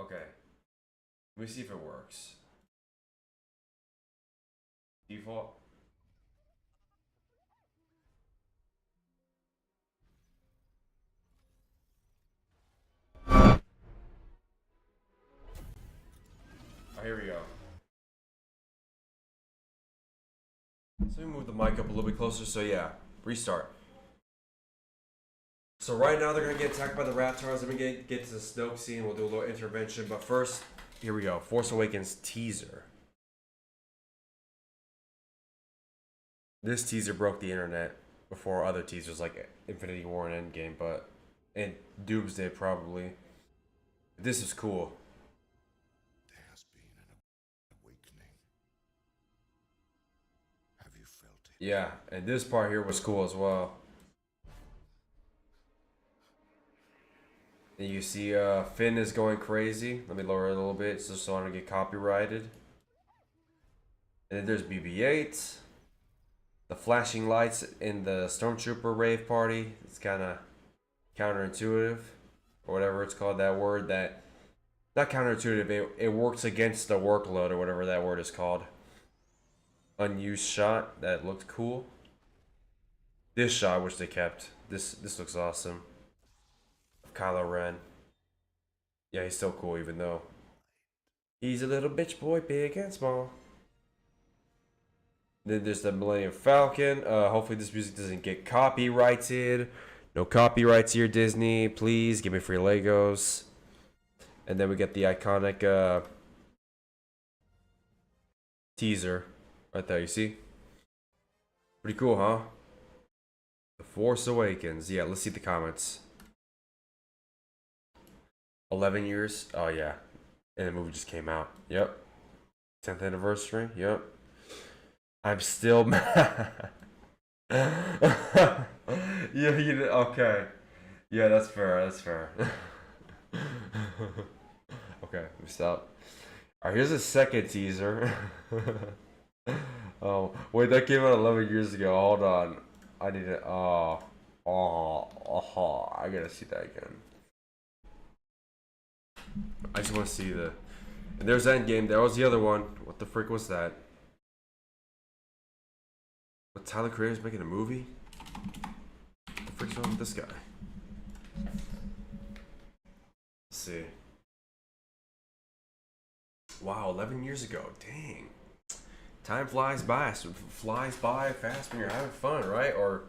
Okay. Let me see if it works. Default. Oh, here we go. So we move the mic up a little bit closer. So yeah, restart. So right now they're gonna get attacked by the Ratars. Then we get to the Snoke scene. We'll do a little intervention. But first, here we go. Force Awakens teaser. This teaser broke the internet before other teasers like Infinity War and Endgame, and Doomsday probably. This is cool. There has been an awakening. Have you felt it? Yeah, and this part here was cool as well. And you see Finn is going crazy. Let me lower it a little bit just so I don't get copyrighted. And then there's BB-8. The flashing lights in the Stormtrooper rave party. It's kind of counterintuitive. Or whatever it's called, that word that... Not counterintuitive, it works against the workload or whatever that word is called. Unused shot that looked cool. This shot, which they kept. This looks awesome. Kylo Ren. Yeah, he's still cool even though he's a little bitch boy, big and small. Then there's the Millennium Falcon. Hopefully this music doesn't get copyrighted. No copyrights here, Disney. Please give me free Legos. And then we get the iconic teaser right there. You see? Pretty cool, huh? The Force Awakens. Yeah, let's see the comments. 11 years. Oh yeah, and the movie just came out. Yep. 10th anniversary. Yep. I'm still mad. Yeah, okay. Yeah, that's fair. That's fair. Okay, let me stop. Alright, here's a second teaser. Oh, wait, that came out 11 years ago. Hold on. I need to. I gotta see that again. I just want to see the. And there's Endgame. There was the other one. What the frick was that? What, Tyler Creator's making a movie? What the frick's wrong with this guy? Let's see. Wow, 11 years ago. Dang. Time flies by. Flies by fast when you're having fun, right? Or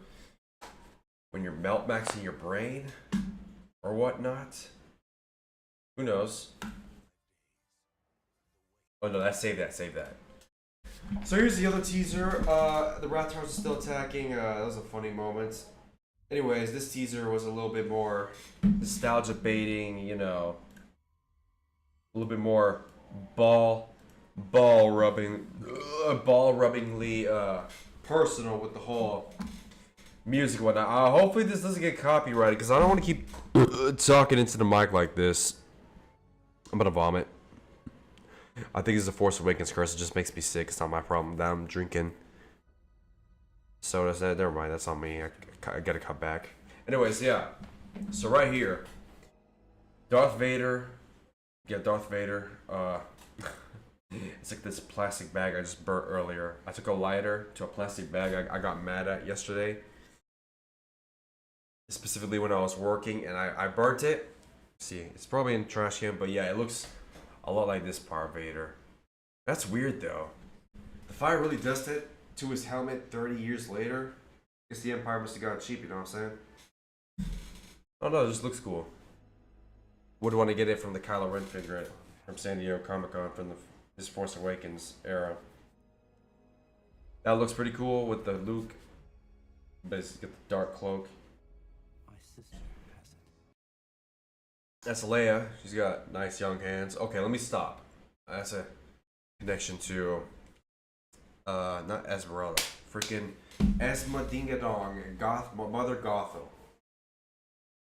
when you're melt maxing your brain or whatnot. Who knows? Oh no, save that. So here's the other teaser. The Ratars are still attacking. That was a funny moment. Anyways, this teaser was a little bit more nostalgia baiting, you know. A little bit more ball rubbingly personal with the whole music and whatnot. Hopefully this doesn't get copyrighted because I don't want to keep talking into the mic like this. I'm gonna vomit. I think it's a Force Awakens curse. It just makes me sick. It's not my problem that I'm drinking soda. Never mind. That's on me. I gotta cut back. Anyways, yeah. So right here, Darth Vader. Yeah, Darth Vader. It's like this plastic bag I just burnt earlier. I took a lighter to a plastic bag I got mad at yesterday. Specifically when I was working and I burnt it. See, it's probably in the trash can, but yeah, it looks a lot like this Darth Vader. That's weird though. The fire really does it to his helmet 30 years later. I guess the Empire must have gotten cheap, you know what I'm saying? Oh no, it just looks cool. Would want to get it from the Kylo Ren figure from San Diego Comic-Con from this Force Awakens era. That looks pretty cool with the Luke. Basically, get the dark cloak. My sister has it. That's Leia. She's got nice young hands. Okay, let me stop. That's a connection to not Esmeralda. Freaking Esma Dingadong, Mother Gothel.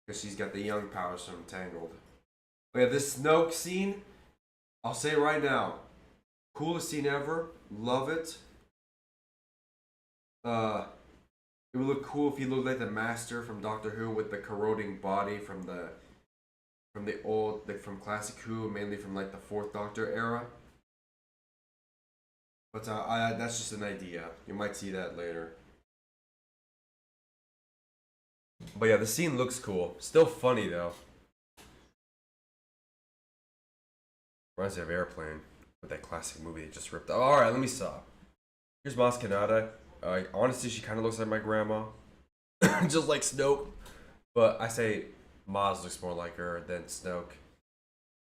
Because she's got the young powers from Tangled. But yeah, this Snoke scene, I'll say it right now. Coolest scene ever. Love it. It would look cool if he looked like the Master from Doctor Who with the corroding body from the old, like from classic Who, mainly from like the Fourth Doctor era. But that's just an idea. You might see that later. But yeah, the scene looks cool. Still funny though. Reminds me of Airplane with that classic movie they just ripped. All right, let me stop. Here's Maz Kanata. Honestly, she kind of looks like my grandma, just like Snoke. But I say Maz looks more like her than Snoke.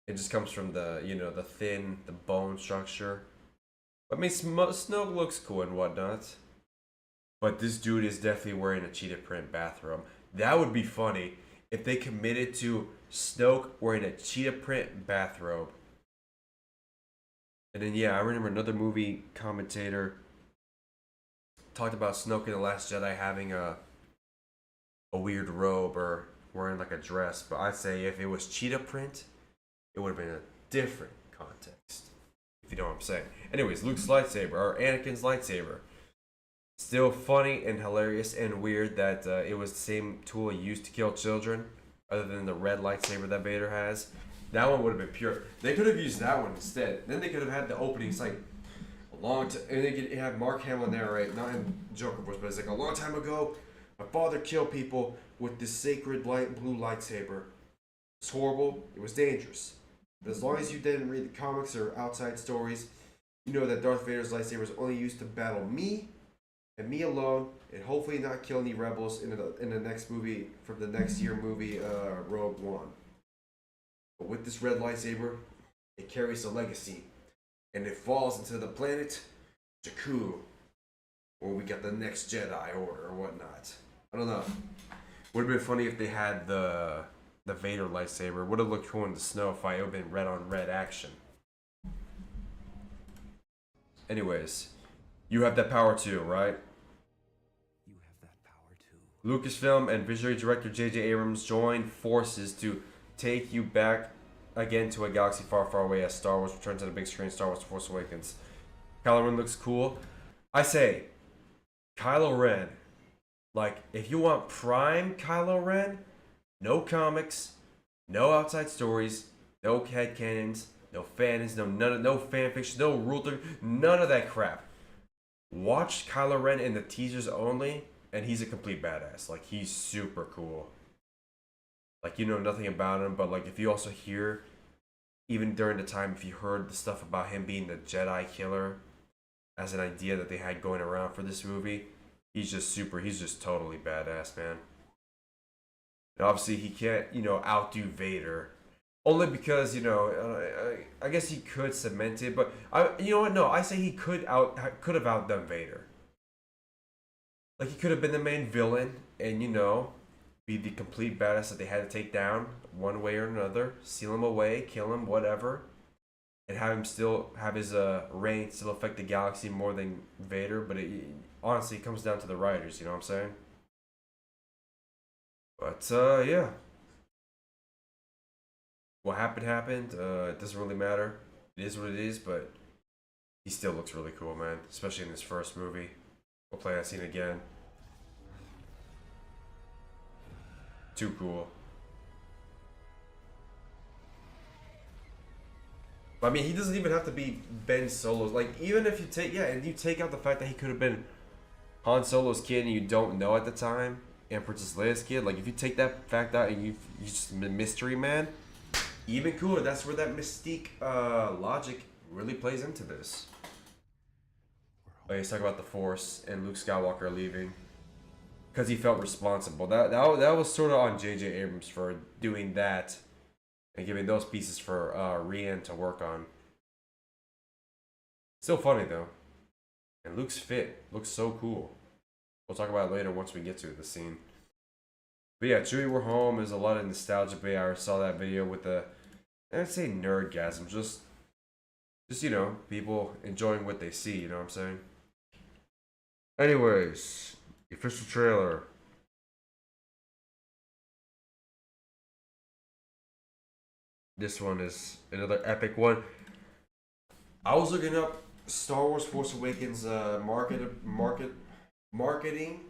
It just comes from the the bone structure. I mean, Snoke looks cool and whatnot. But this dude is definitely wearing a cheetah print bathrobe. That would be funny if they committed to Snoke wearing a cheetah print bathrobe. And then yeah, I remember another movie commentator talked about Snoke in The Last Jedi having a weird robe or wearing like a dress. But I'd say if it was cheetah print, it would have been a different context. If you know what I'm saying. Anyways, Luke's lightsaber, or Anakin's lightsaber. Still funny and hilarious and weird that it was the same tool used to kill children, other than the red lightsaber that Vader has. That one would have been pure. They could have used that one instead. Then they could have had the opening. It's like a long time, and they could have Mark Hamill narrate, not in Joker voice, but it's like a long time ago, my father killed people with this sacred light blue lightsaber. It's horrible. It was dangerous. But as long as you didn't read the comics or outside stories, you know that Darth Vader's lightsaber is only used to battle me and me alone, and hopefully not kill any rebels in the next movie, from the next year movie, Rogue One. But with this red lightsaber, it carries a legacy, and it falls into the planet Jakku, where we got the next Jedi Order or whatnot. I don't know. Would have been funny if they had the Vader lightsaber. Would have looked cool in the snow fight. It would have been red on red action. Anyways, you have that power too, right? You have that power too. Lucasfilm and visionary director J.J. Abrams joined forces to take you back again to a galaxy far, far away as Star Wars returns to the big screen. Star Wars: The Force Awakens. Kylo Ren looks cool. I say, Kylo Ren. Like, if you want prime Kylo Ren, no comics, no outside stories, no headcanons, no fans, no fan fiction, no rule, none of that crap. Watch Kylo Ren in the teasers only, and he's a complete badass. Like, he's super cool. Like, you know nothing about him, but like, if you also hear, even during the time, if you heard the stuff about him being the Jedi killer as an idea that they had going around for this movie, he's just totally badass, man. And obviously, he can't, outdo Vader. Only because, I guess he could cement it, but you know what? No, I say he could have outdone Vader. Like, he could have been the main villain, and be the complete badass that they had to take down one way or another, seal him away, kill him, whatever, and have him still have his reign still affect the galaxy more than Vader. But it honestly comes down to the writers. You know what I'm saying? But yeah, what happened happened. It doesn't really matter. It is what it is. But he still looks really cool, man. Especially in this first movie. We'll play that scene again. Too cool. I mean, he doesn't even have to be Ben Solo's. Like, even if you take, yeah, and you take out the fact that he could have been Han Solo's kid and you don't know at the time, and Princess Leia's kid. Like, if you take that fact out and you just mystery man, even cooler. That's where that mystique logic really plays into this. Like, he's talking about the Force and Luke Skywalker leaving because he felt responsible. That was sort of on J.J. Abrams for doing that and giving those pieces for Rian to work on. Still funny though. And Luke's fit. Looks so cool. We'll talk about it later once we get to the scene. But yeah, Chewie, we're home. There's a lot of nostalgia. But yeah, I saw that video with the, I'd say nerdgasm. Just you know, people enjoying what they see. You know what I'm saying? Anyways, the official trailer. This one is another epic one. I was looking up Star Wars Force Awakens marketing.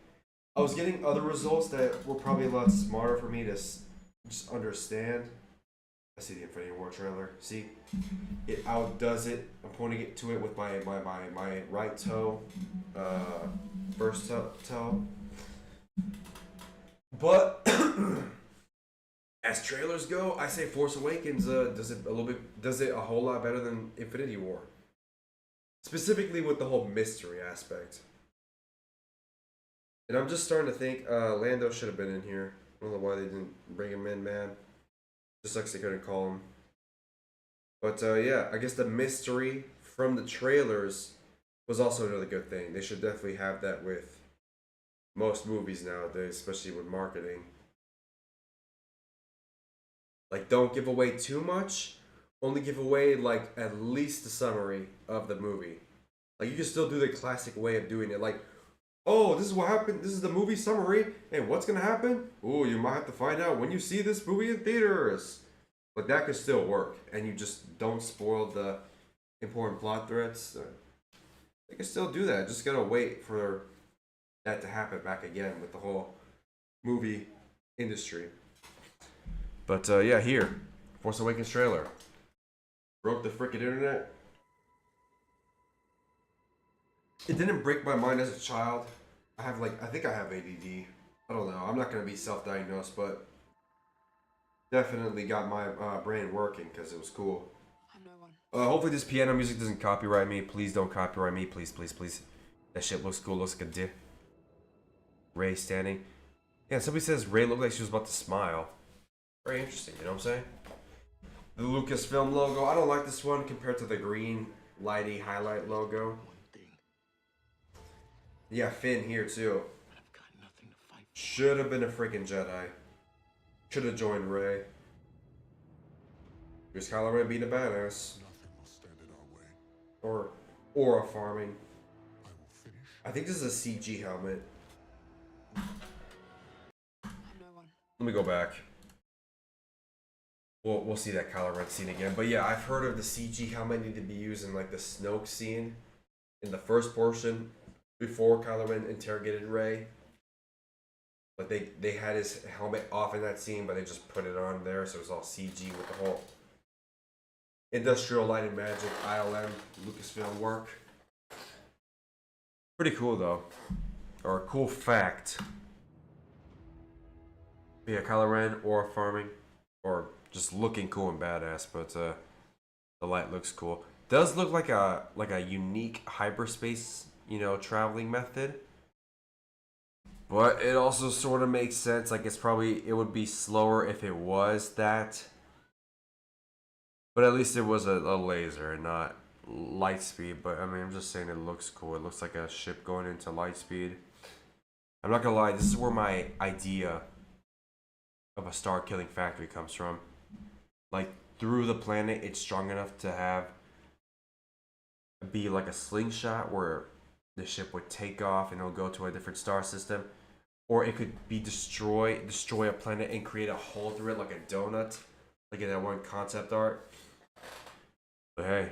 I was getting other results that were probably a lot smarter for me to just understand. I see the Infinity War trailer. See, it outdoes it. I'm pointing it to it with my right toe, first toe. But as trailers go, I say Force Awakens does it a whole lot better than Infinity War. Specifically with the whole mystery aspect. And I'm just starting to think Lando should have been in here. I don't know why they didn't bring him in, man. Just sucks they couldn't call him. But yeah, I guess the mystery from the trailers was also another good thing. They should definitely have that with most movies nowadays, especially with marketing. Like, don't give away too much. Only give away, like, at least the summary of the movie. Like, you can still do the classic way of doing it. Like, oh, this is what happened. This is the movie summary. And what's going to happen? Oh, you might have to find out when you see this movie in theaters. But that could still work. And you just don't spoil the important plot threads. They can still do that. Just got to wait for that to happen back again with the whole movie industry. But yeah, here, Force Awakens trailer. Broke the freaking internet. It didn't break my mind as a child. I think I have ADD. I don't know. I'm not going to be self-diagnosed, but definitely got my brain working because it was cool. Hopefully this piano music doesn't copyright me. Please don't copyright me. Please, please, please. That shit looks cool. Looks like a dip. Rey standing. Yeah, somebody says Rey looked like she was about to smile. Very interesting, you know what I'm saying? The Lucasfilm logo. I don't like this one compared to the green lighty highlight logo. Yeah, Finn here too. Should have been a freaking Jedi. Should have joined Rey. Here's Kylo Ren being a badass. Or aura farming. I think this is a CG helmet. Let me go back. We'll see that Kylo Ren scene again. But yeah, I've heard of the CG helmet need to be used in like the Snoke scene in the first portion before Kylo Ren interrogated Rey. Like they had his helmet off in that scene, but they just put it on there, so it was all CG with the whole Industrial Light and Magic ILM Lucasfilm work. Pretty cool though, or a cool fact. Yeah, Kylo Ren aura farming, or just looking cool and badass, but the light looks cool. Does look like a unique hyperspace, you know, traveling method. But it also sort of makes sense. Like it would be slower if it was that. But at least it was a laser and not light speed. But I mean, I'm just saying it looks cool. It looks like a ship going into light speed. I'm not gonna lie, this is where my idea of a star killing factory comes from. Like through the planet, it's strong enough to be like a slingshot where the ship would take off and it'll go to a different star system. or it could be destroy a planet and create a hole through it like a donut, like in that one concept art. But hey,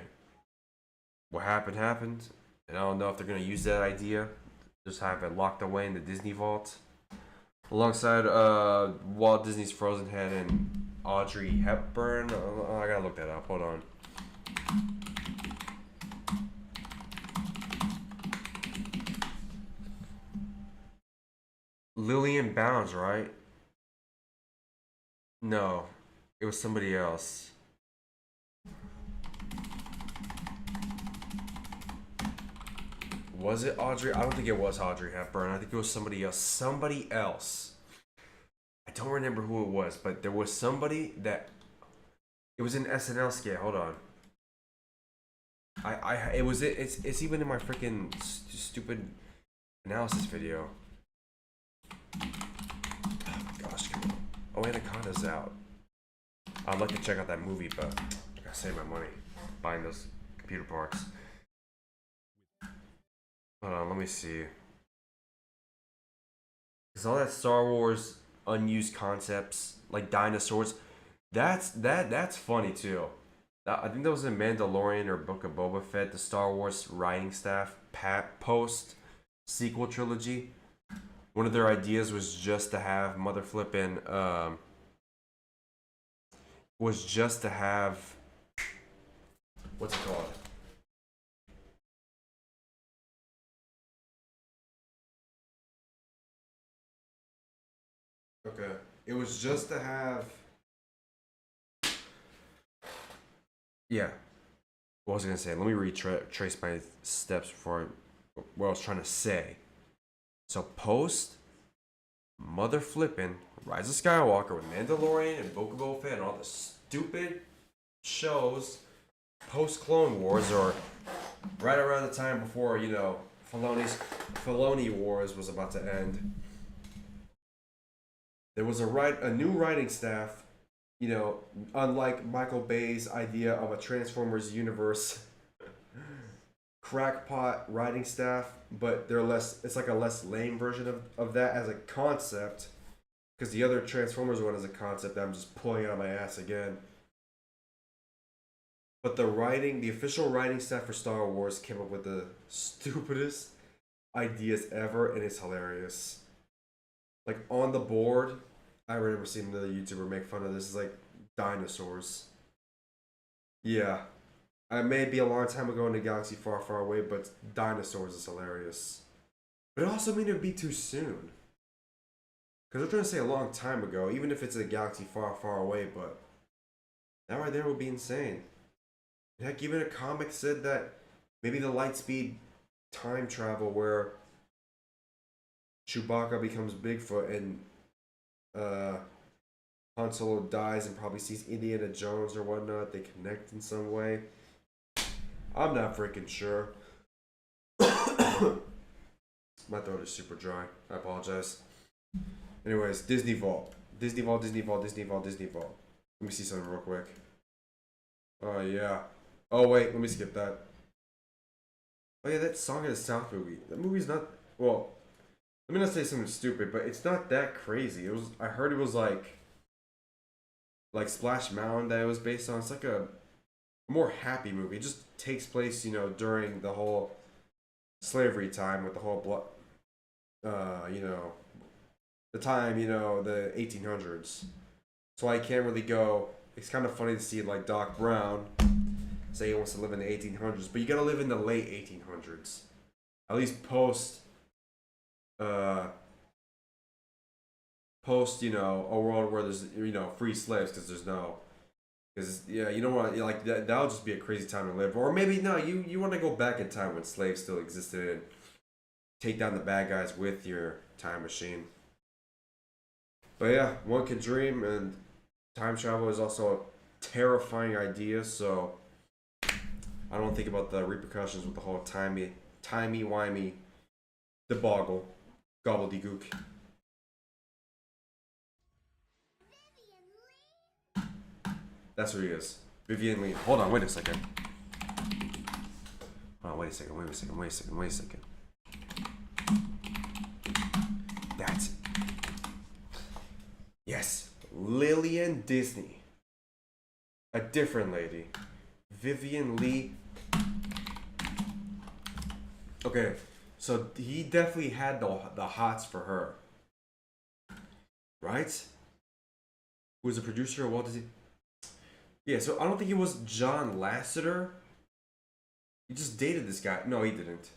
what happened, and I don't know if they're gonna use that idea, just have it locked away in the Disney vault, alongside Walt Disney's Frozen head and Audrey Hepburn. Oh, I gotta look that up. Hold on. Lillian Bounds, right? No, it was somebody else. Was it Audrey? I don't think it was Audrey Hepburn. I think it was somebody else. Somebody else. I don't remember who it was, but there was somebody that it was an SNL skit. Hold on. It's even in my freaking stupid analysis video. Oh my gosh, come on. Oh, Anaconda's out. I'd like to check out that movie, but I gotta save my money buying those computer parts. Hold on, let me see. Cause all that Star Wars unused concepts like dinosaurs, that's funny too. I think that was in Mandalorian or Book of Boba Fett, the Star Wars writing staff post sequel trilogy. One of their ideas was just to have mother flippin' what's it called? Okay. It was just to have. Yeah. What was I gonna say? Let me retrace my steps before what I was trying to say. So post mother flippin' Rise of Skywalker with Mandalorian and Book of Boba Fett and all the stupid shows post Clone Wars, or right around the time before, you know, Filoni Wars was about to end. There was a new writing staff, you know, unlike Michael Bay's idea of a Transformers universe crackpot writing staff, but they're less, it's like a less lame version of that as a concept, because the other Transformers one is a concept that I'm just pulling out of my ass again. But the official writing staff for Star Wars came up with the stupidest ideas ever, and it's hilarious. Like on the board, I remember seeing another YouTuber make fun of this. It's like dinosaurs. Yeah, I may be a long time ago in a galaxy far, far away, but dinosaurs is hilarious. But it also mean it would be too soon. Because they're trying to say a long time ago, even if it's a galaxy far, far away, but that right there would be insane. Heck, even a comic said that maybe the light speed time travel where Chewbacca becomes Bigfoot and Han Solo dies and probably sees Indiana Jones or whatnot, they connect in some way. I'm not freaking sure. My throat is super dry. I apologize. Anyways, Disney Vault. Disney Vault, Disney Vault, Disney Vault, Disney Vault. Let me see something real quick. Oh, yeah. Oh, wait, let me skip that. Oh, yeah, that Song of the South movie. That movie's not, well, let me not say something stupid, but it's not that crazy. I heard it was like Splash Mountain that it was based on. It's like a more happy movie. It just takes place, you know, during the whole slavery time with the whole you know, the time, you know, the 1800s. So I can't really go. It's kind of funny to see like Doc Brown say he wants to live in the 1800s, but you gotta live in the late 1800s, at least post, you know, a world where there's, you know, free slaves, because yeah, you don't want, like, that'll just be a crazy time to live. Or maybe no, you want to go back in time when slaves still existed and take down the bad guys with your time machine. But yeah, one can dream, and time travel is also a terrifying idea, so I don't think about the repercussions with the whole timey-wimey debacle, gobbledygook. That's who he is. Vivian Lee. Hold on, wait a second. Hold on, wait a second. Yes, Lillian Disney. A different lady. Vivian Lee. Okay, so he definitely had the hots for her. Right? Who was a producer of Walt Disney? Yeah, so I don't think it was John Lasseter. He just dated this guy. No, he didn't.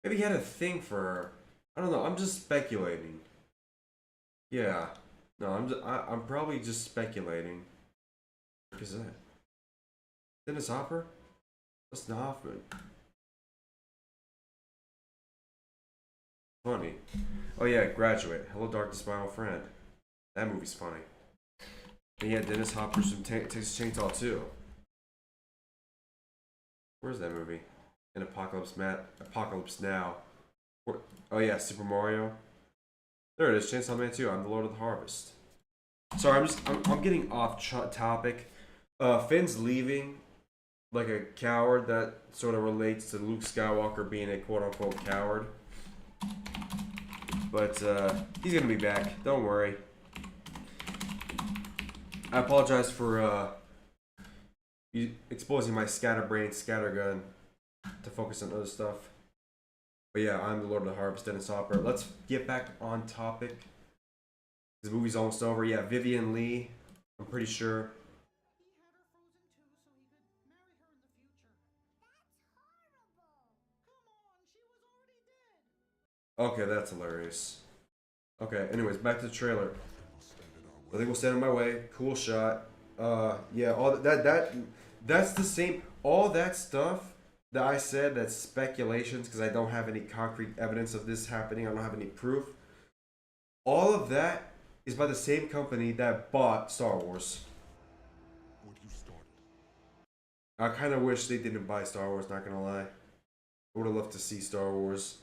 Maybe he had a thing for her. I don't know. I'm just speculating. Yeah. No, I'm probably just speculating. What is that? Dennis Hopper? Dustin Hoffman. Funny. Oh yeah, Graduate. Hello, Darkness, My Old Friend. That movie's funny. And yeah, Dennis Hopper's from Texas Chainsaw 2. Where's that movie? In Apocalypse Now. Oh yeah, Super Mario. There it is, Chainsaw Man 2. I'm the Lord of the Harvest. Sorry, I'm getting off topic. Finn's leaving like a coward. That sort of relates to Luke Skywalker being a quote unquote coward. But he's gonna be back. Don't worry. I apologize for exposing my scatterbrain scattergun to focus on other stuff. But yeah, I'm the Lord of the Harvest, Dennis Hopper. Let's get back on topic. The movie's almost over. Yeah, Vivian Lee. I'm pretty sure. Okay, that's hilarious. Okay, anyways, back to the trailer. I think we'll stand in my way. Cool shot. Yeah, all that's the same. All that stuff that I said, that's speculations because I don't have any concrete evidence of this happening. I don't have any proof. All of that is by the same company that bought Star Wars. What you started. I kind of wish they didn't buy Star Wars, not gonna lie. I would have loved to see Star Wars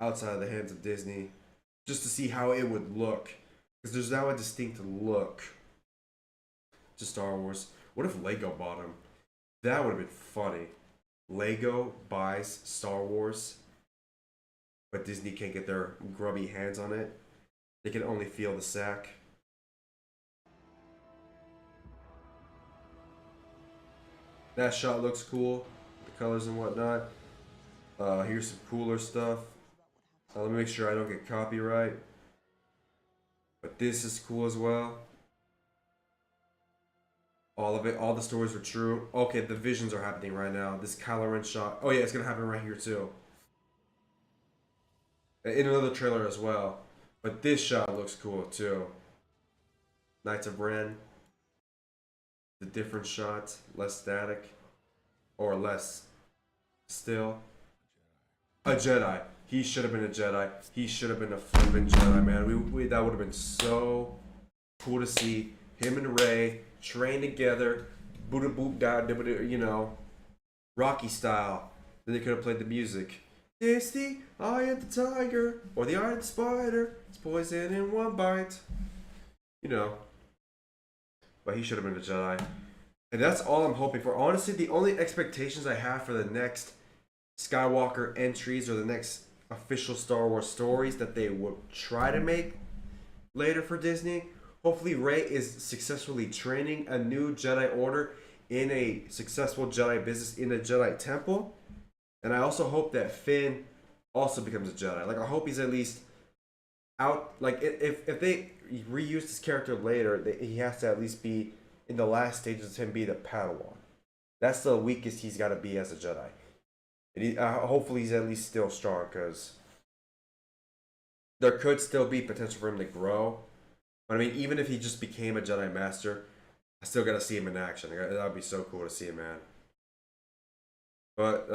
outside of the hands of Disney, just to see how it would look. Because there's now a distinct look to Star Wars. What if Lego bought them? That would have been funny. Lego buys Star Wars, but Disney can't get their grubby hands on it. They can only feel the sack. That shot looks cool. The colors and whatnot. Here's some cooler stuff. Let me make sure I don't get copyright. But this is cool as well. All of it, all the stories are true. Okay, the visions are happening right now. This Kylo Ren shot. Oh yeah, it's gonna happen right here too. In another trailer as well. But this shot looks cool too. Knights of Ren. The different shot, less static. Or less still. A Jedi. He should have been a Jedi. He should have been a flippin' Jedi, man. That would have been so cool to see him and Rey train together, Buddha boop da, you know, Rocky style. Then they could have played the music. It's the eye of the tiger, or the eye of the spider. It's poison in one bite. You know. But he should have been a Jedi. And that's all I'm hoping for. Honestly, the only expectations I have for the next Skywalker entries or the next official Star Wars stories that they will try to make later for Disney. Hopefully Rey is successfully training a new Jedi Order in a successful Jedi business in a Jedi temple. And I also hope that Finn also becomes a Jedi. Like, I hope he's at least out. Like, if they reuse this character later, he has to at least be in the last stages of him being a Padawan. That's the weakest he's got to be as a Jedi. And hopefully he's at least still strong, because there could still be potential for him to grow. But I mean, even if he just became a Jedi Master, I still gotta see him in action. That would be so cool to see him, man. But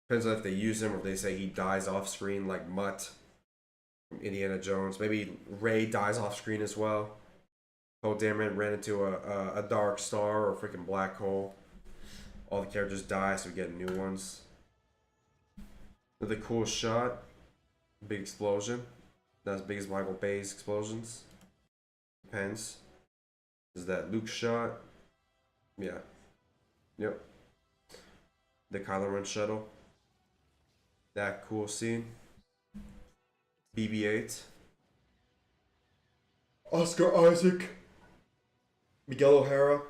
depends on if they use him or if they say he dies off screen like Mutt from Indiana Jones. Maybe Rey dies off screen as well. Poe Dameron ran into a dark star or a freaking black hole. All the characters die, so we get new ones. Another cool shot. Big explosion. Not as big as Michael Bay's explosions. Depends. Is that Luke shot? Yeah. Yep. The Kylo Ren shuttle. That cool scene. BB-8. Oscar Isaac. Miguel O'Hara.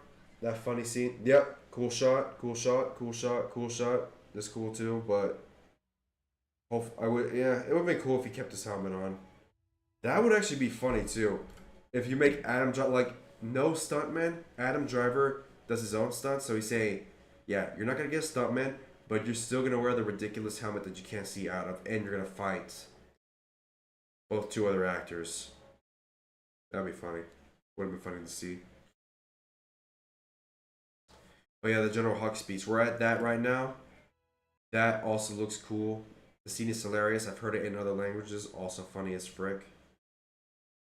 That funny scene. Yep. Cool shot. Cool shot. Cool shot. Cool shot. That's cool too, but it would have been cool if he kept his helmet on. That would actually be funny too. If you make Adam Driver, like, no stuntman, Adam Driver does his own stunts, so he's saying, yeah, you're not going to get a stuntman, but you're still going to wear the ridiculous helmet that you can't see out of, and you're going to fight both two other actors. That'd be funny. Would have been funny to see. But yeah, the General Hux speech. We're at that right now. That also looks cool. The scene is hilarious. I've heard it in other languages. Also funny as frick.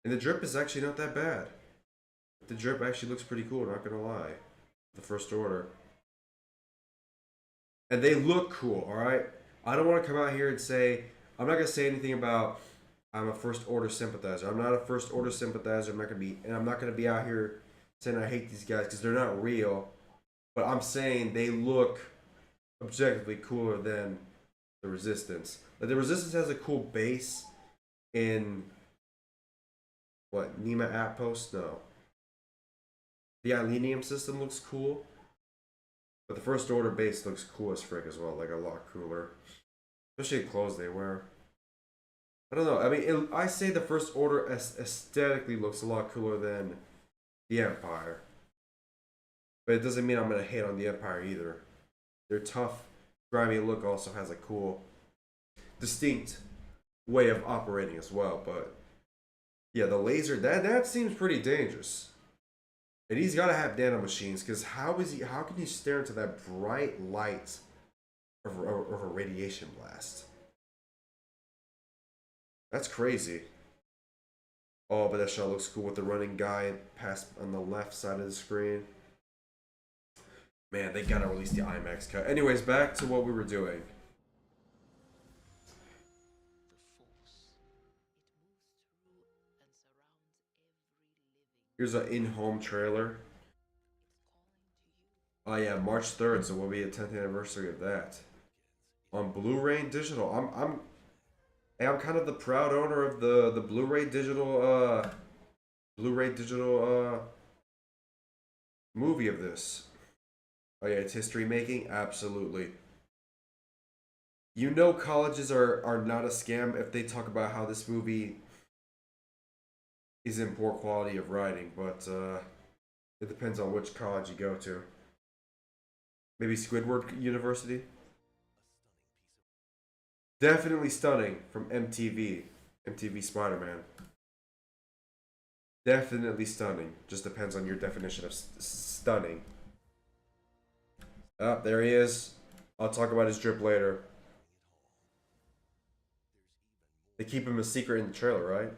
And the drip is actually not that bad. The drip actually looks pretty cool, not gonna lie. The First Order. And they look cool, alright? I don't want to come out here and say, I'm not gonna say anything about I'm a First Order sympathizer. I'm not a First Order sympathizer. I'm not gonna be out here saying I hate these guys because they're not real. But I'm saying they look objectively cooler than the Resistance. Like, the Resistance has a cool base in what, Nema Outpost? No. The Alenium system looks cool. But the First Order base looks cool as frick as well. Like, a lot cooler. Especially the clothes they wear. I don't know. I mean, I say the First Order aesthetically looks a lot cooler than the Empire. But it doesn't mean I'm going to hate on the Empire either. Their tough, grimy look also has a cool, distinct way of operating as well. But yeah, the laser, that seems pretty dangerous. And he's got to have nanomachines, because how can he stare into that bright light of a radiation blast? That's crazy. Oh, but that shot looks cool with the running guy past on the left side of the screen. Man, they gotta release the IMAX cut. Anyways, back to what we were doing. Here's an in-home trailer. Oh yeah, March 3rd, so we'll be a 10th anniversary of that. On Blu-ray and digital. I'm kind of the proud owner of the Blu-ray digital movie of this. Oh yeah, it's history making? Absolutely. You know colleges are not a scam if they talk about how this movie is in poor quality of writing, but it depends on which college you go to. Maybe Squidward University? Definitely stunning from MTV. MTV Spider-Man. Definitely stunning. Just depends on your definition of stunning. Ah, there he is. I'll talk about his drip later. They keep him a secret in the trailer, right?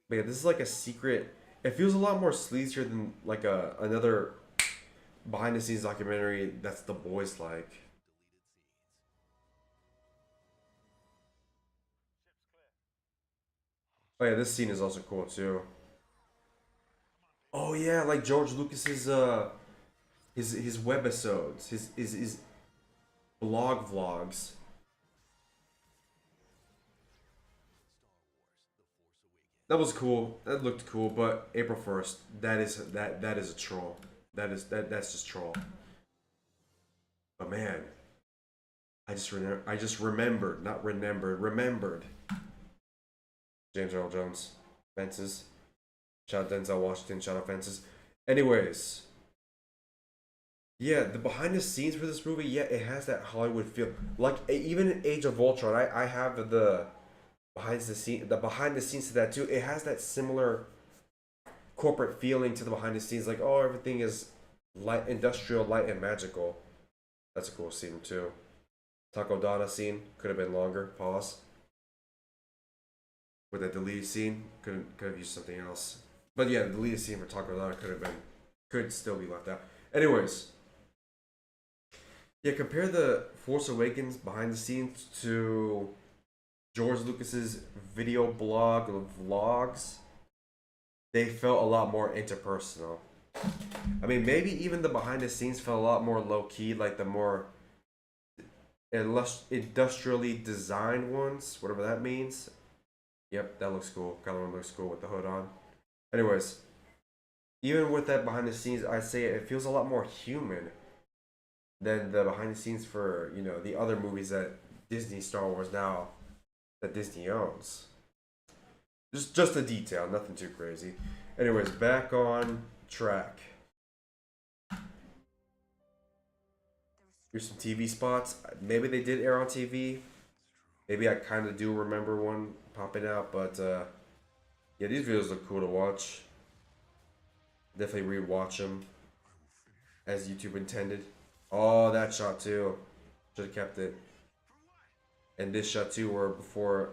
But yeah, this is like a secret. It feels a lot more sleazier than like another behind the scenes documentary that's The Boys like. Oh yeah, this scene is also cool too. Oh yeah, like George Lucas's his webisodes, his blog vlogs. That was cool. That looked cool, but April 1st, that is a troll. That's just troll. But man, I just remembered, not remembered. James Earl Jones, Fences. Shout out Denzel Washington, shout out Fences. Anyways, yeah, the behind the scenes for this movie, yeah, it has that Hollywood feel. Like even in Age of Ultron, I have the behind the scenes to that too. It has that similar corporate feeling to the behind the scenes, like, oh, everything is light, industrial, light, and magical. That's a cool scene too. Taco Donna scene could have been longer. Pause. With that deleted scene, could have used something else. But yeah, the deleted scene for Taco Donna could still be left out. Anyways, yeah, compare the Force Awakens behind the scenes to George Lucas's video blog or vlogs. They felt a lot more interpersonal. I mean, maybe even the behind the scenes felt a lot more low key, like the more. industrially designed ones, whatever that means. Yep, that looks cool. Kylo Ren looks cool with the hood on. Anyways, even with that behind the scenes, I say it feels a lot more human than the behind the scenes for, you know, the other movies that Disney Star Wars now that Disney owns. Just a detail, nothing too crazy. Anyways, back on track. Here's some TV spots. Maybe they did air on TV. Maybe I kind of do remember one popping out, but yeah, these videos look cool to watch. Definitely rewatch them as YouTube intended. Oh, that shot too. Should have kept it. And this shot too, where before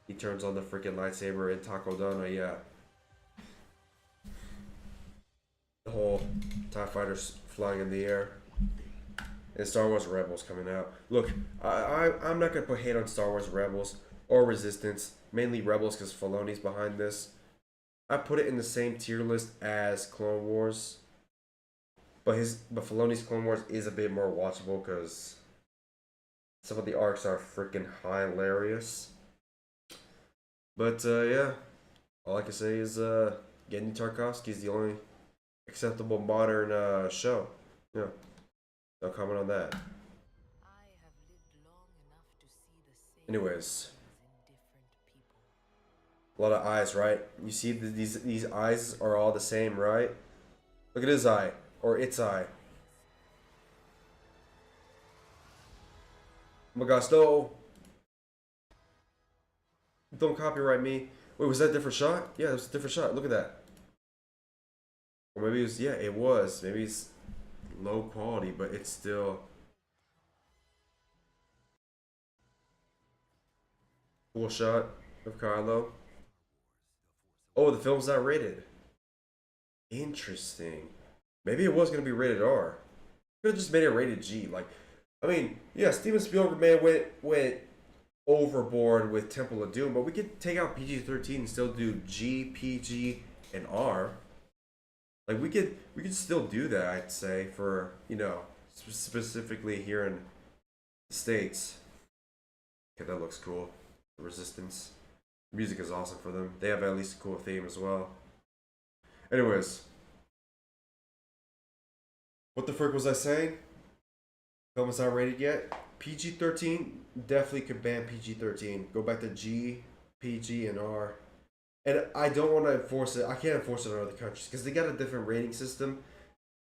he turns on the freaking lightsaber in Takodana, yeah. The whole TIE fighters flying in the air. And Star Wars Rebels coming out. Look, I'm not going to put hate on Star Wars Rebels or Resistance. Mainly Rebels because Filoni's behind this. I put it in the same tier list as Clone Wars. But Filoni's Clone Wars is a bit more watchable because some of the arcs are freaking hilarious. But yeah, all I can say is Gendy Tarkovsky is the only acceptable modern show. Yeah. No comment on that. Anyways, a lot of eyes, right? You see these eyes are all the same, right? Look at his eye or its eye. Oh my gosh, no! Don't copyright me. Wait, was that a different shot? Yeah, it was a different shot. Look at that. Or maybe it was. Yeah, it was. Maybe it's low quality, but it's still cool shot of Kylo. Oh, the film's not rated. Interesting. Maybe it was gonna be rated R. Could have just made it rated G. Like, I mean, yeah, Steven Spielberg man went overboard with Temple of Doom, but we could take out PG-13 and still do G, PG, and R. Like we could still do that, I'd say, for, you know, specifically here in the States. Okay, that looks cool. Resistance. Music is awesome for them. They have at least a cool theme as well. Anyways. What the frick was I saying? Film is not rated yet. PG-13 definitely could ban PG-13. Go back to G, PG, and R. And I don't want to enforce it. I can't enforce it on other countries because they got a different rating system.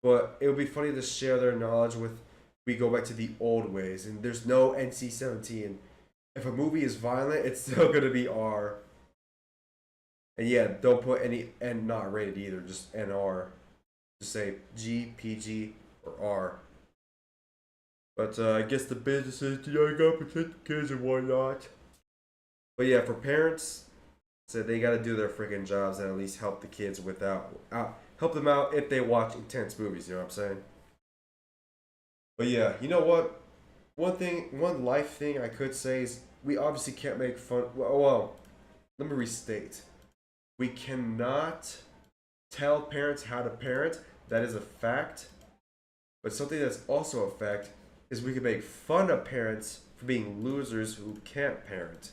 But it would be funny to share their knowledge with. We go back to the old ways, and there's no NC-17. If a movie is violent, it's still gonna be R. And yeah, don't put any N not rated either. Just NR. Just say G, PG, or R. But I guess the business is, you gotta protect the kids and whatnot. But yeah, for parents. So they got to do their freaking jobs and at least help the kids help them out if they watch intense movies. You know what I'm saying? But yeah, you know what? One life thing I could say is we obviously can't make fun. Well, let me restate. We cannot tell parents how to parent. That is a fact. But something that's also a fact is we can make fun of parents for being losers who can't parent.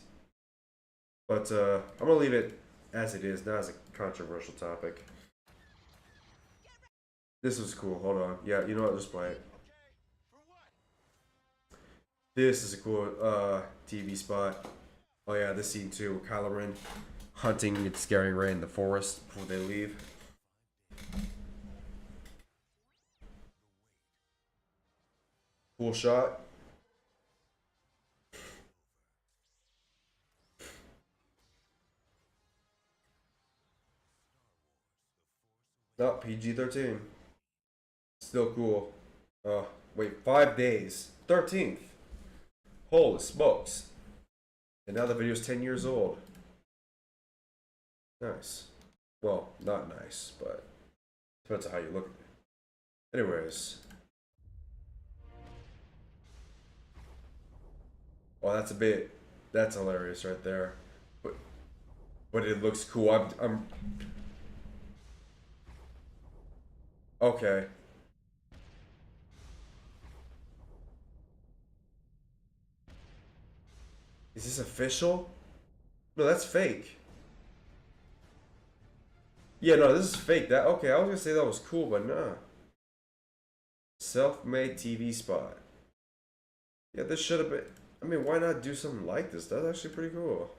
But I'm gonna leave it as it is, not as a controversial topic. This is cool. Hold on. Yeah, you know what? Just play it. This is a cool TV spot. Oh yeah, this scene too. Kylo Ren hunting and scaring Rey in the forest before they leave. Cool shot. No, PG-13. Still cool. Wait, 5 days. 13th. Holy smokes. And now the video's 10 years old. Nice. Well, not nice, but depends on how you look at it. Anyways. Oh, that's hilarious right there. But it looks cool. I'm okay. Is this official? No, that's fake. Yeah, no, this is fake. That okay, I was gonna say that was cool, but nah. Self-made TV spot. Yeah, this should have been. I mean, why not do something like this? That's actually pretty cool.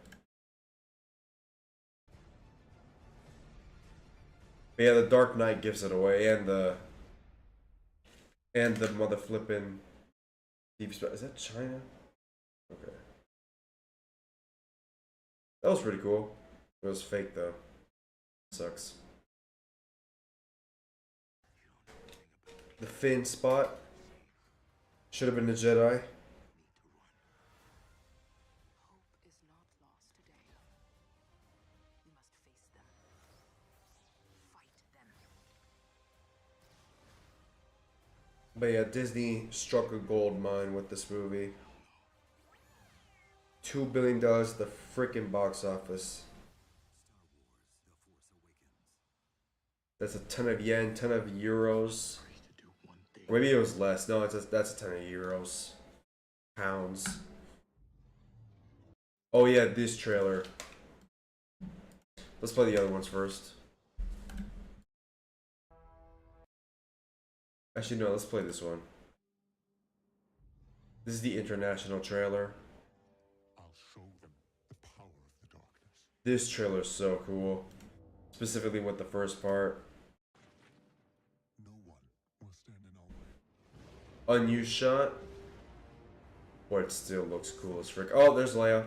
But yeah, the Dark Knight gives it away, and the mother flipping TV spot. Is that China? Okay, that was pretty cool. It was fake though. Sucks. The Finn spot should have been the Jedi. Hope is not lost today. We must face them. Fight them. But yeah, Disney struck a gold mine with this movie. $2 billion at the freaking box office. That's a ton of yen, ton of euros. Or maybe it was less. No, that's a ton of euros. Pounds. Oh yeah, this trailer. Let's play the other ones first. Actually, no, let's play this one. This is the international trailer. I'll show them the power of the darkness. This trailer is so cool. Specifically with the first part. No one will stand in our way. Unused shot. Boy, it still looks cool as frick. Oh, there's Leia.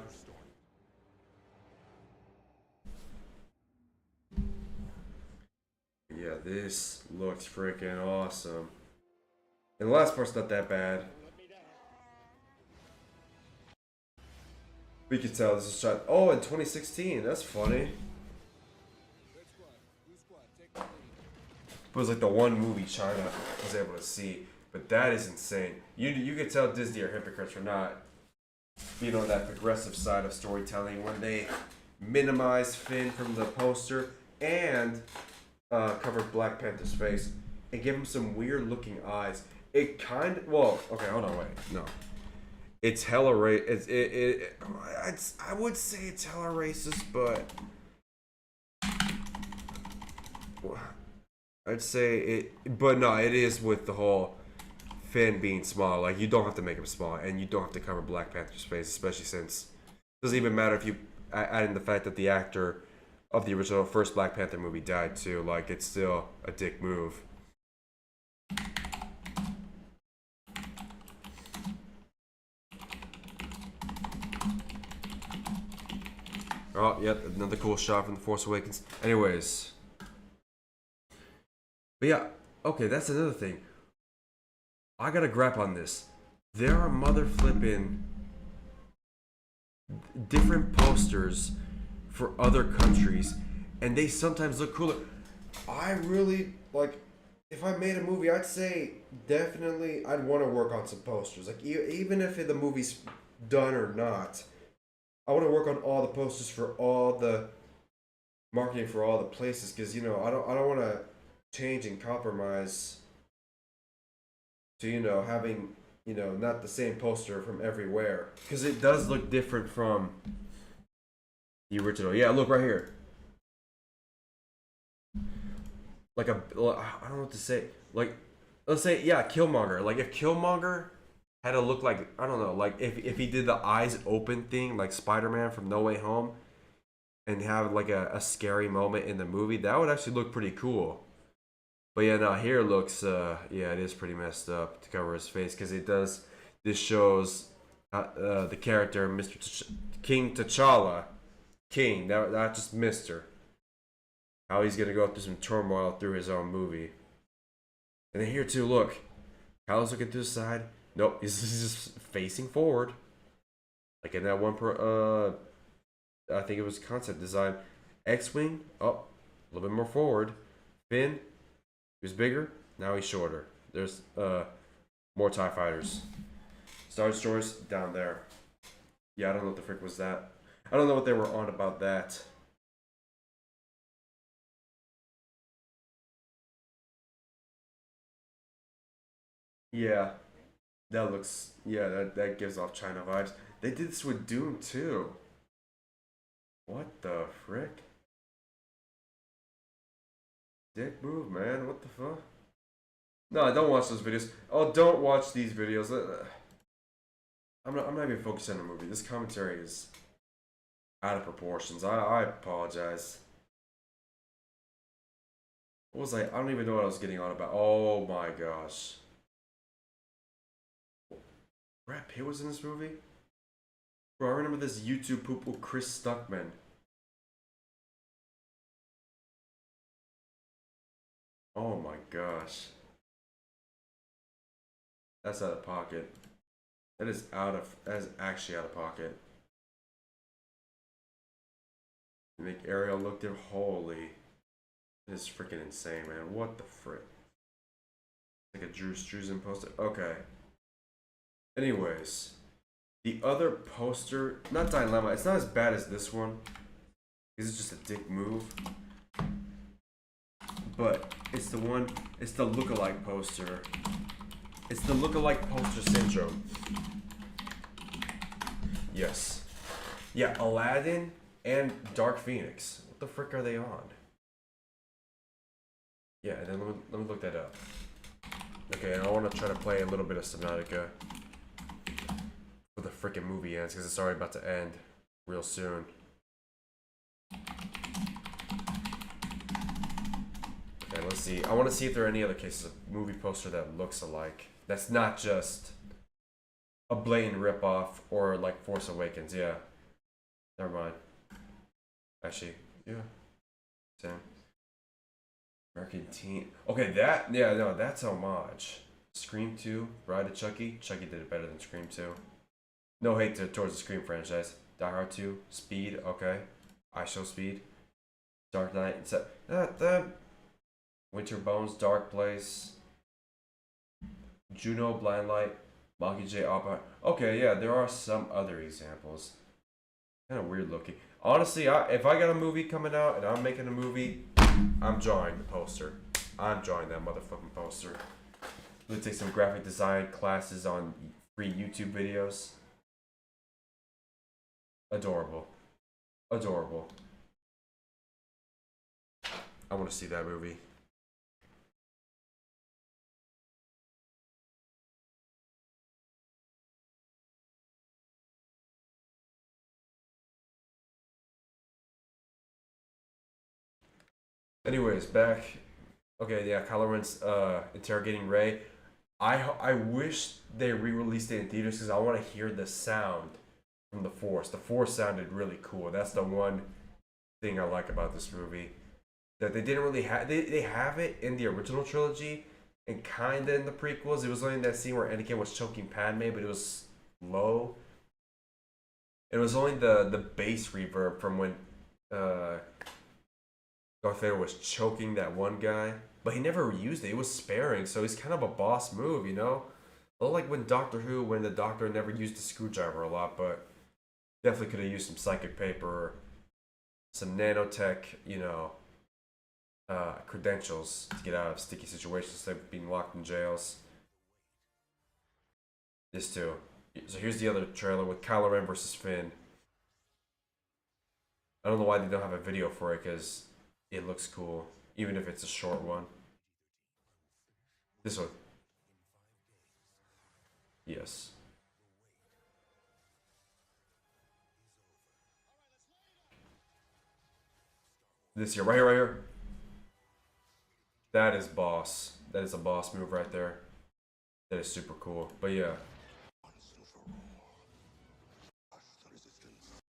Yeah, this looks freaking awesome. And the last part's not that bad. We can tell this is shot. Oh, in 2016. That's funny. It was like the one movie China was able to see. But that is insane. You could tell Disney are hypocrites for not being on that progressive side of storytelling when they minimize Finn from the poster and covered Black Panther's face and give him some weird looking eyes. It kind of, well, okay, hold on, wait, no. It's hella I would say it's hella racist, but I'd say it, but no, it is with the whole Finn being small. Like, you don't have to make him small, and you don't have to cover Black Panther's face, especially since it doesn't even matter if you add in the fact that the actor of the original first Black Panther movie died too. Like, it's still a dick move. Oh, yep, another cool shot from The Force Awakens. Anyways. But yeah, okay, that's another thing. I gotta grab on this. There are mother flipping different posters for other countries, and they sometimes look cooler. I really, like, if I made a movie, I'd say definitely I'd want to work on some posters. Like, even if the movie's done or not, I want to work on all the posters for all the marketing for all the places, because I don't want to change and compromise to having not the same poster from everywhere, because it does look different from the original. Yeah, look right here. Like I don't know what to say. Like, let's say, yeah, Killmonger. Like, if Killmonger had to look like, I don't know, like if he did the eyes open thing like Spider-Man from No Way Home and have like a scary moment in the movie, that would actually look pretty cool. But yeah, now here looks, yeah, it is pretty messed up to cover his face, because this shows the character King T'Challa, King, not just Mr. How he's gonna go through some turmoil through his own movie. And then here too, look, Kylo's looking to the side. Nope, he's just facing forward. Like in that one I think it was concept design. X-Wing, a little bit more forward. Finn, he was bigger, now he's shorter. There's more TIE fighters. Star Destroyers down there. Yeah, I don't know what the frick was that. I don't know what they were on about that. Yeah. That looks, yeah, that gives off China vibes. They did this with Doom too. What the frick? Dick move, man. What the fuck? No, don't watch those videos. Oh, don't watch these videos. I'm not even focused on the movie. This commentary is out of proportions. I apologize. What was I don't even know what I was getting on about. Oh my gosh. Brad Pitt was in this movie? Bro, I remember this YouTube poop with Chris Stuckman. Oh my gosh. That's out of pocket. That is actually out of pocket. You make Ariel look there. Holy. This is freaking insane, man. What the frick? Like a Drew Struzan poster. Okay. Anyways. The other poster, not Dilemma, it's not as bad as this one. This is just a dick move. But it's the lookalike poster. It's the lookalike poster syndrome. Yes. Yeah, Aladdin and Dark Phoenix. What the frick are they on? Yeah, and then let me look that up. Okay, and I want to try to play a little bit of Subnautica before the freaking movie ends, because it's already about to end real soon. Okay, let's see. I want to see if there are any other cases of movie poster that looks alike. That's not just a blatant ripoff or like Force Awakens. Yeah. Never mind. Actually, yeah. Same. American Teen. Okay, that's homage. Scream 2, Bride of Chucky. Chucky did it better than Scream 2. No hate towards the Scream franchise. Die Hard 2, Speed, okay. I Show Speed. Dark Knight. Winter Bones, Dark Place. Juno, Blind Light. Mockingjay, Oppenheimer. Okay, yeah, there are some other examples. Kind of weird looking. Honestly, if I got a movie coming out and I'm making a movie, I'm drawing the poster. I'm drawing that motherfucking poster. I'm gonna take some graphic design classes on free YouTube videos. Adorable. Adorable. I want to see that movie. Anyways, back. Okay, yeah, Kylo Ren's interrogating Rey. I wish they re-released it in theaters because I want to hear the sound from the Force. The Force sounded really cool. That's the one thing I like about this movie. That they didn't really have. They have it in the original trilogy and kinda in the prequels. It was only that scene where Anakin was choking Padme, but it was low. It was only the bass reverb from when Darth Vader was choking that one guy, but he never used it. It was sparing, so he's kind of a boss move, you know? A little like when Doctor Who, when the Doctor never used the screwdriver a lot, but definitely could have used some psychic paper or some nanotech, you know, credentials to get out of sticky situations instead of being locked in jails. This too. So here's the other trailer with Kylo Ren versus Finn. I don't know why they don't have a video for it, because it looks cool, even if it's a short one. This one. Yes. This here, right here. That is boss. That is a boss move right there. That is super cool. But yeah.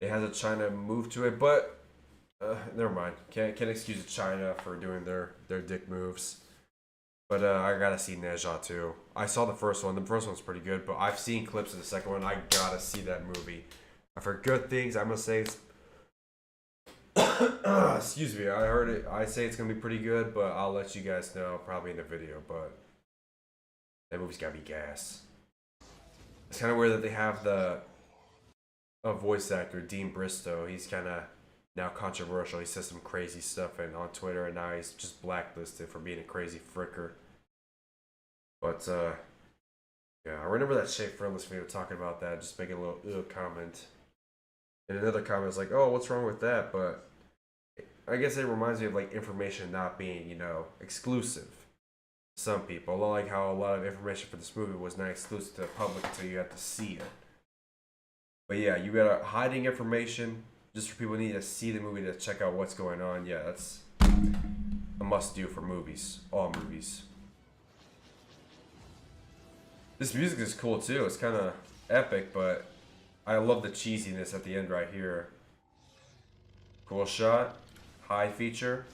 It has a China move to it, but never mind. Can't excuse China for doing their dick moves. But I gotta see Neja too. I saw the first one. The first one's pretty good, but I've seen clips of the second one. I gotta see that movie. I've heard good things. I'm gonna say it's. Excuse me. I heard it. I say it's gonna be pretty good, but I'll let you guys know probably in the video. But that movie's gotta be gas. It's kind of weird that they have the voice actor Dean Bristow. He's kind of now controversial. He says some crazy stuff on Twitter, and now he's just blacklisted for being a crazy fricker. But Yeah, I remember that Shay Frontless video talking about that, just making a little comment. And another comment was like, "Oh, what's wrong with that?" But I guess it reminds me of like information not being, exclusive. Some people, like how a lot of information for this movie was not exclusive to the public until you had to see it. But yeah, you got hiding information just for people who need to see the movie to check out what's going on. Yeah, that's a must do for movies, all movies. This music is cool too. It's kind of epic, but I love the cheesiness at the end right here. Cool shot, high feature.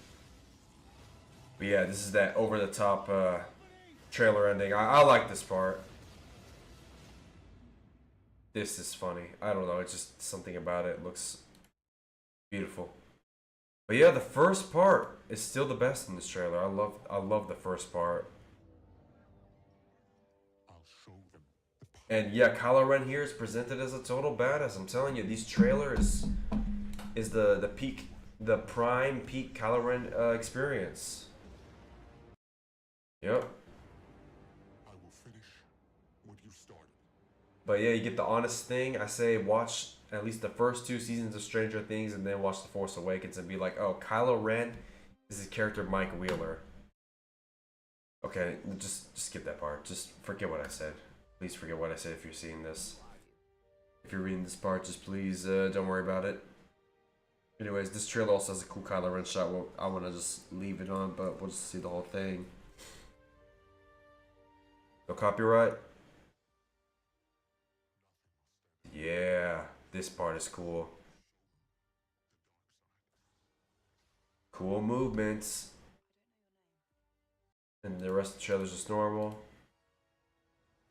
But yeah, this is that over the top trailer ending. I like this part. This is funny. I don't know. It's just something about it looks beautiful. But yeah, the first part is still the best in this trailer. I love the first part. I'll show them the power. And yeah, Kylo Ren here is presented as a total badass. I'm telling you, these trailers is the peak, the prime peak Kylo Ren experience. Yep. I will finish what you started. But yeah, you get the honest thing. I say watch at least the first 2 seasons of Stranger Things and then watch The Force Awakens and be like, oh, Kylo Ren is his character Mike Wheeler. Okay, just skip that part. Just forget what I said. Please forget what I said if you're seeing this. If you're reading this part, just please don't worry about it. Anyways, this trailer also has a cool Kylo Ren shot. Well, I want to just leave it on, but we'll just see the whole thing. No copyright? Yeah, this part is cool. Cool movements. And the rest of the trailer's just normal.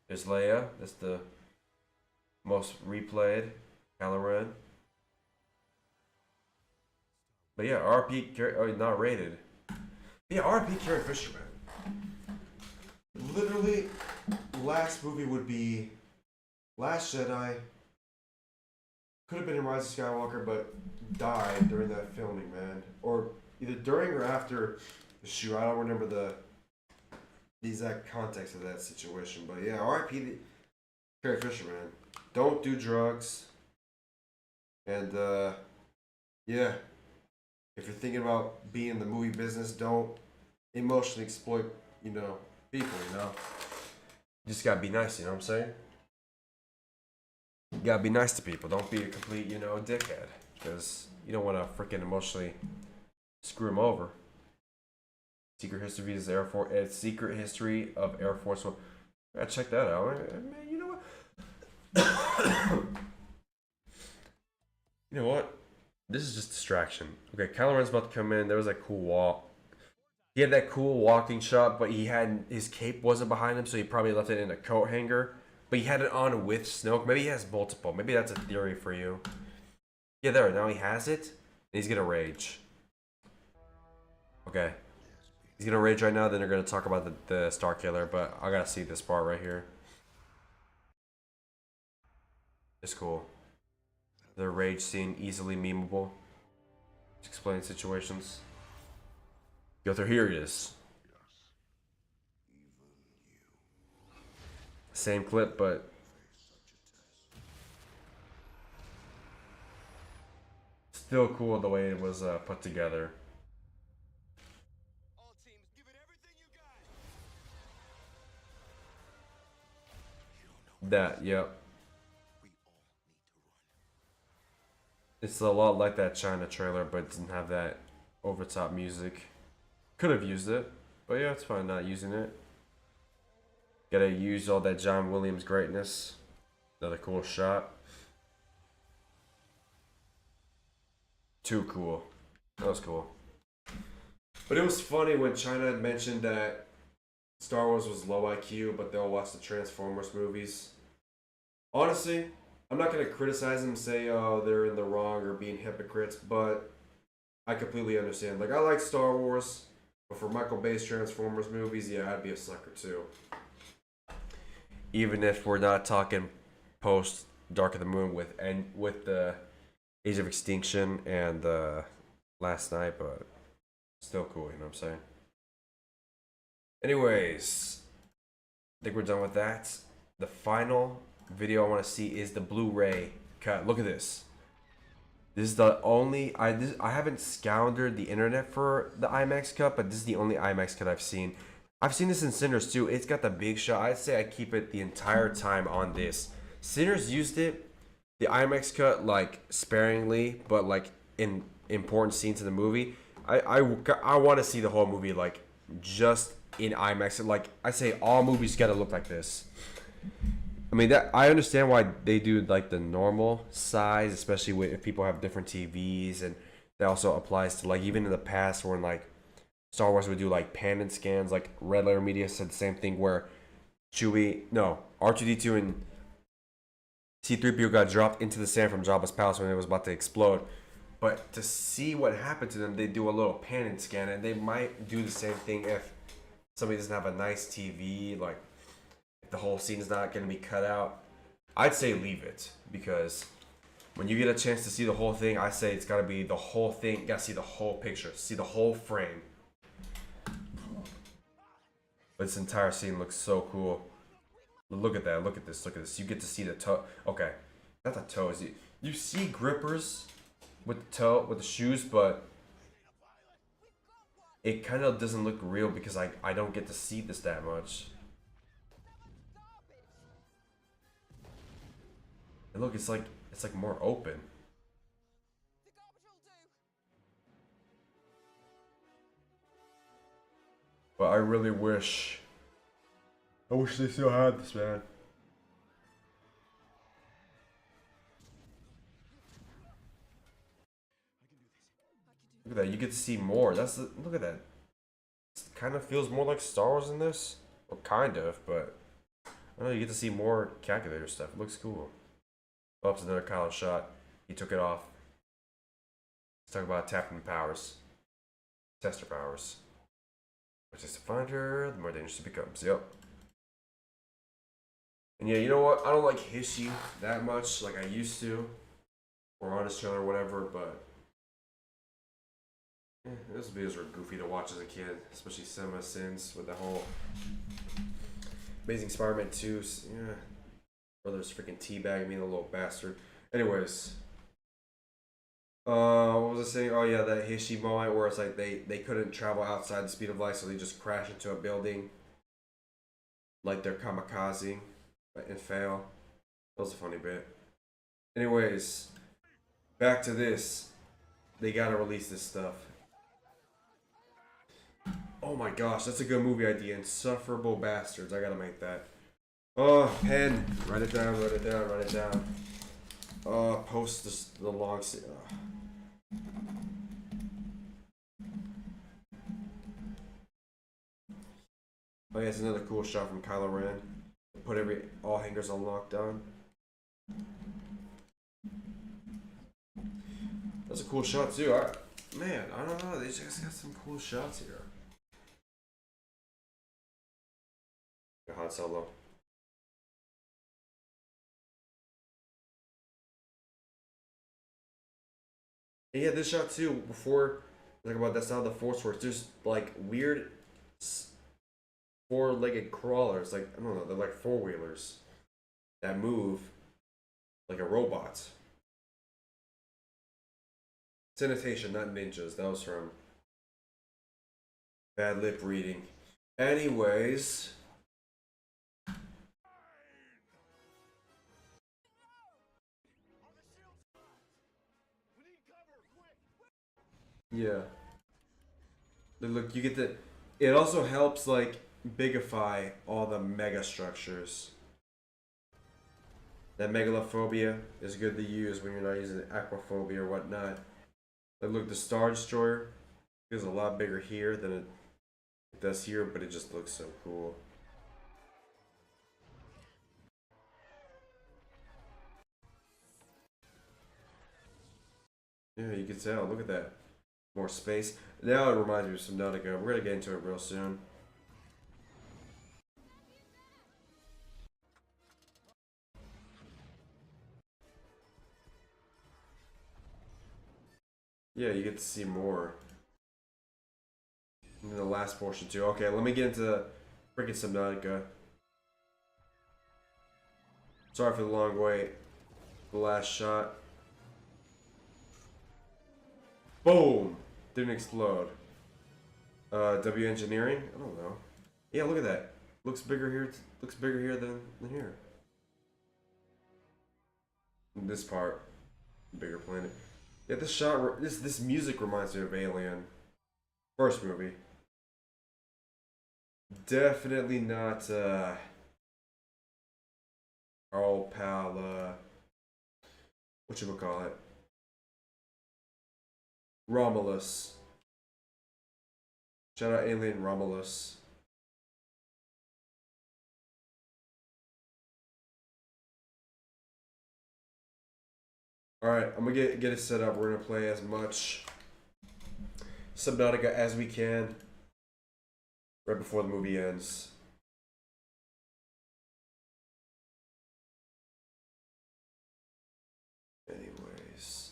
There's Leia. That's the most replayed Kylo Ren. But yeah, RP, not rated. Yeah, RP Carrie Fisher, man. Literally, last movie would be Last Jedi. Could have been in Rise of Skywalker, but died during that filming, man. Or either during or after the shoot. I don't remember the exact context of that situation. But yeah, RIP Carrie Fisher, man. Don't do drugs. And yeah, if you're thinking about being in the movie business, don't emotionally exploit, people, You just gotta be nice, you know what I'm saying? You gotta be nice to people. Don't be a complete, dickhead. Because you don't want to freaking emotionally screw them over. Secret History of Air Force. Secret History of Air Force One. I gotta check that out. Man, you know what? You know what? This is just distraction. Okay, Kylo Ren's about to come in. There was that cool walk. He had that cool walking shot, but his cape wasn't behind him, so he probably left it in a coat hanger. But he had it on with Snoke. Maybe he has multiple. Maybe that's a theory for you. Yeah, there. Now he has it. And he's gonna rage. Okay. He's gonna rage right now. Then they're gonna talk about the Star Killer. But I gotta see this part right here. It's cool. The rage scene, easily memeable. Explain situations. Go through. Here it is. Same clip, but still cool the way it was put together. All teams, give it everything you got. That, yep. It's a lot like that China trailer, but it doesn't have that over-top music. Could have used it, but yeah, it's fine not using it. Gotta use all that John Williams greatness. Another cool shot. Too cool. That was cool. But it was funny when China had mentioned that Star Wars was low IQ, but they'll watch the Transformers movies. Honestly, I'm not gonna criticize them and say, oh, they're in the wrong or being hypocrites, but I completely understand. Like, I like Star Wars, but for Michael Bay's Transformers movies, yeah, I'd be a sucker too. Even if we're not talking post Dark of the Moon with the Age of Extinction and Last Night, but still cool, you know what I'm saying? Anyways, I think we're done with that. the final video I want to see is the Blu-ray cut. Look at this. This is the only I haven't scounded the internet for the IMAX cut, but this is the only IMAX cut I've seen. I've seen this in Sinners too. It's got the big shot. I'd say I keep it the entire time on this. Sinners used it, the IMAX cut, like sparingly, but like in important scenes in the movie. I want to see the whole movie like just in IMAX. Like I say, all movies gotta look like this. I mean, that I understand why they do like the normal size, especially if people have different TVs, and that also applies to like even in the past when like Star Wars would do like pan and scans. Like Red Letter Media said the same thing where R2D2 and C-3PO got dropped into the sand from Jabba's palace when it was about to explode. But to see what happened to them, they do a little pan and scan, and they might do the same thing if somebody doesn't have a nice TV, like if the whole scene is not going to be cut out. I'd say leave it, because when you get a chance to see the whole thing, I say it's got to be the whole thing. You got to see the whole picture, see the whole frame. But this entire scene looks so cool. Look at that, look at this, look at this. You get to see the toe. Okay, not the toes. You see grippers with the toe, with the shoes, but it kind of doesn't look real because I don't get to see this that much. And look, it's like more open. But I really wish they still had this, man. Look at that, you get to see more. Look at that. It kind of feels more like Star Wars in this. Or kind of, but I don't know, you get to see more calculator stuff. It looks cool. Oops, another Kylo shot. He took it off. Let's talk about tapping powers. Tester powers. Which is to find her, the more dangerous it becomes. Yep. And yeah, you know what? I don't like Hishi that much like I used to. Or on his trailer or whatever, but those videos were goofy to watch as a kid, especially Cinema Sins with the whole Amazing Spider-Man 2. Yeah. Brother's freaking teabagging me, the little bastard. Anyways. What was I saying? Oh yeah, that Hishi moment where it's like they couldn't travel outside the speed of light, so they just crash into a building. Like they're kamikazing and fail. That was a funny bit. Anyways, back to this. They gotta release this stuff. Oh my gosh, that's a good movie idea. Insufferable Bastards. I gotta make that. Oh, pen. Write it down, write it down, write it down. Post the long... Oh yeah, it's another cool shot from Kylo Ren. Put all hangers on lockdown. That's a cool shot too. Man, I don't know. They just got some cool shots here. Han Solo. And yeah, this shot too. Before talk about that's how the Force works. There's like weird four-legged crawlers. Like I don't know. They're like four-wheelers that move like a robot. Sanitation, not ninjas. That was from bad lip reading. Anyways. Yeah. Look, you get the... It also helps, like, bigify all the mega structures. That megalophobia is good to use when you're not using aquaphobia or whatnot. Like, look, the Star Destroyer is a lot bigger here than it does here, but it just looks so cool. Yeah, you can tell. Look at that. More space. Now it reminds me of Subnautica. We're gonna get into it real soon. Yeah, you get to see more. And then the last portion too. Okay, let me get into freaking Subnautica. Sorry for the long wait. The last shot. Boom! Didn't explode. W engineering? I don't know. Yeah, look at that. Looks bigger here. Looks bigger here than here. This part, bigger planet. Yeah, this shot. This music reminds me of Alien. First movie. Definitely not. Our old pal. Whatchamacallit? Romulus. Shout out Alien Romulus. Alright, I'm gonna get it set up. We're gonna play as much Subnautica as we can right before the movie ends. Anyways.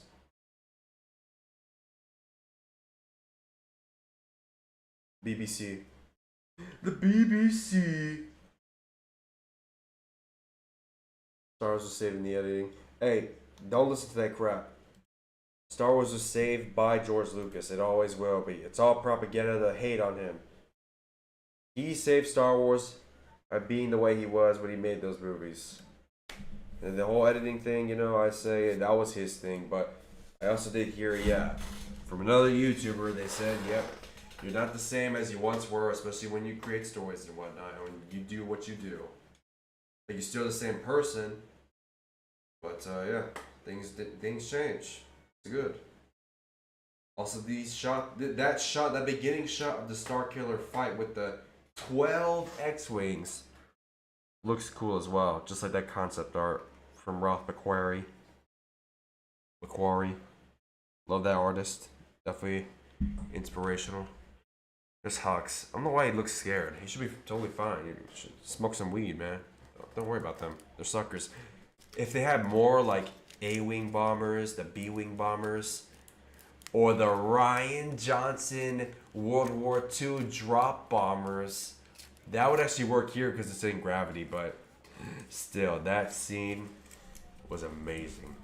BBC. The BBC. Star Wars was saved in the editing. Hey, don't listen to that crap. Star Wars was saved by George Lucas. It always will be. It's all propaganda to hate on him. He saved Star Wars by being the way he was when he made those movies. And the whole editing thing, you know, I say that was his thing. But I also did hear, yeah, from another YouTuber, they said, yep, you're not the same as you once were, especially when you create stories and whatnot, when you do what you do. But you're still the same person. But yeah, things change. It's good. Also, that beginning shot of the Star Killer fight with the 12 X-Wings looks cool as well. Just like that concept art from Ralph McQuarrie. Love that artist. Definitely inspirational. There's Hux. I don't know why he looks scared. He should be totally fine. He should smoke some weed, man. Don't worry about them. They're suckers. If they had more like A-Wing bombers, the B-Wing bombers, or the Ryan Johnson World War II drop bombers, that would actually work here because it's in gravity, but still, that scene was amazing.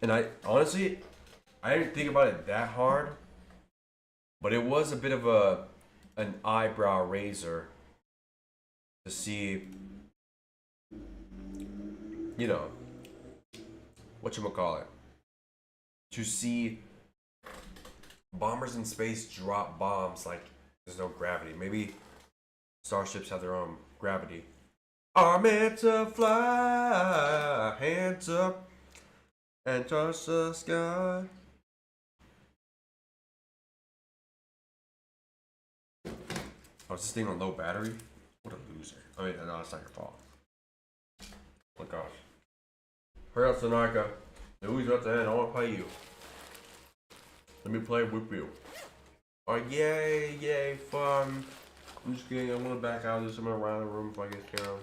And I honestly, I didn't think about it that hard, but it was a bit of an eyebrow raiser to see, you know, whatchamacallit, to see bombers in space drop bombs like there's no gravity. Maybe starships have their own gravity. Are meant to fly, hands up and touch the sky. Oh, is this thing on low battery? What a loser. I mean, no, it's not your fault. Oh my gosh. Hurry up, Tanaka. The movie's about to end. I want to play you. Let me play with you. Oh, yay, fun. I'm just kidding. I'm going to back out and do something around the room if I get scared.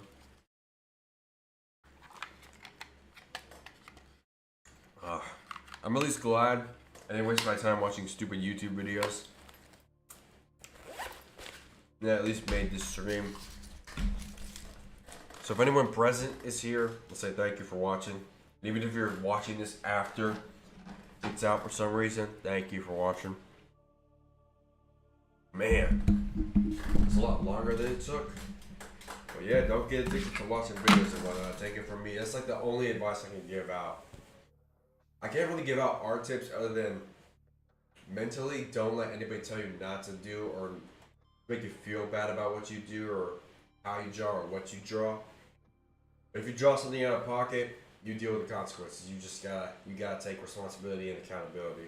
I'm at least glad I didn't waste my time watching stupid YouTube videos. Yeah, at least made this stream. So if anyone present is here, let's say thank you for watching. And even if you're watching this after it's out for some reason, thank you for watching. Man, it's a lot longer than it took. But yeah, don't get addicted to watching videos and whatnot. Take it from me. That's like the only advice I can give out. I can't really give out art tips other than mentally don't let anybody tell you not to do or make you feel bad about what you do or how you draw or what you draw. But if you draw something out of pocket, you deal with the consequences. You gotta take responsibility and accountability.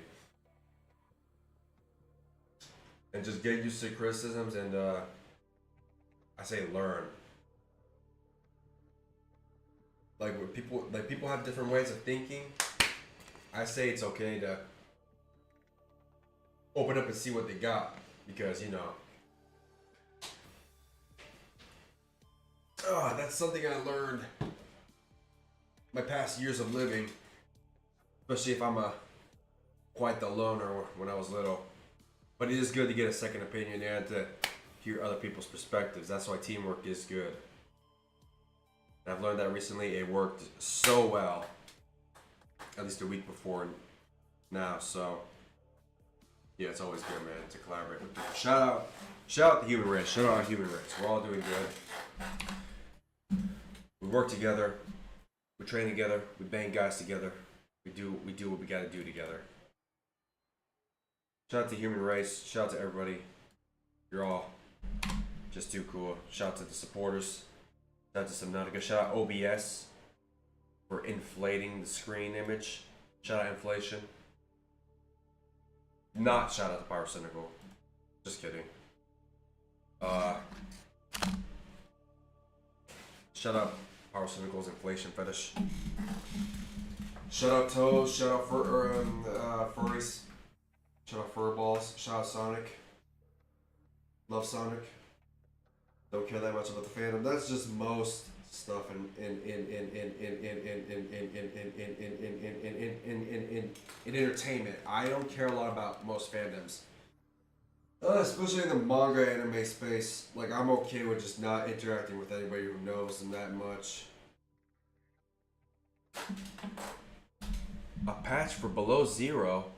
And just get used to criticisms and I say learn. Like when people have different ways of thinking, I say it's okay to open up and see what they got because, you know, that's something I learned my past years of living, especially if I'm quite the loner when I was little. But it is good to get a second opinion and to hear other people's perspectives. That's why teamwork is good. And I've learned that recently. It worked so well. At least a week before now. So yeah, it's always good, man, to collaborate with people. Shout out the human race. Shout out our human race. We're all doing good. We work together. We train together. We bang guys together. We do what we gotta do together. Shout out to human race. Shout out to everybody. You're all just too cool. Shout out to the supporters. Shout out to Subnautica. Shout out OBS for inflating the screen image. Shout out inflation. Not shout out to Power Cynical. Just kidding. Shout out Power Cynical's inflation fetish. Shout out Toes. Shout out Furries. Shout out Furballs. Shout out Sonic. Love Sonic. Don't care that much about the fandom. That's just most stuff in entertainment. I don't care a lot about most fandoms. Especially in the manga anime space. Like, I'm okay with just not interacting with anybody who knows them that much. A patch for Below Zero?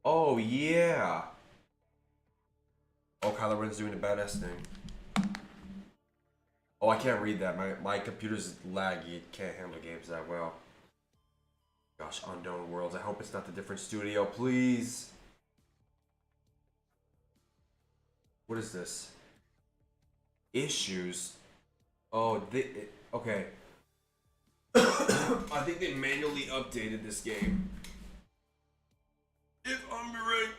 Oh, yeah. Oh, Kylo Ren's doing the badass thing. Oh, I can't read that. My computer's laggy. It can't handle games that well. Gosh, Unknown Worlds. I hope it's not the different studio, please. What is this? Issues. Oh, okay. I think they manually updated this game. If I'm right.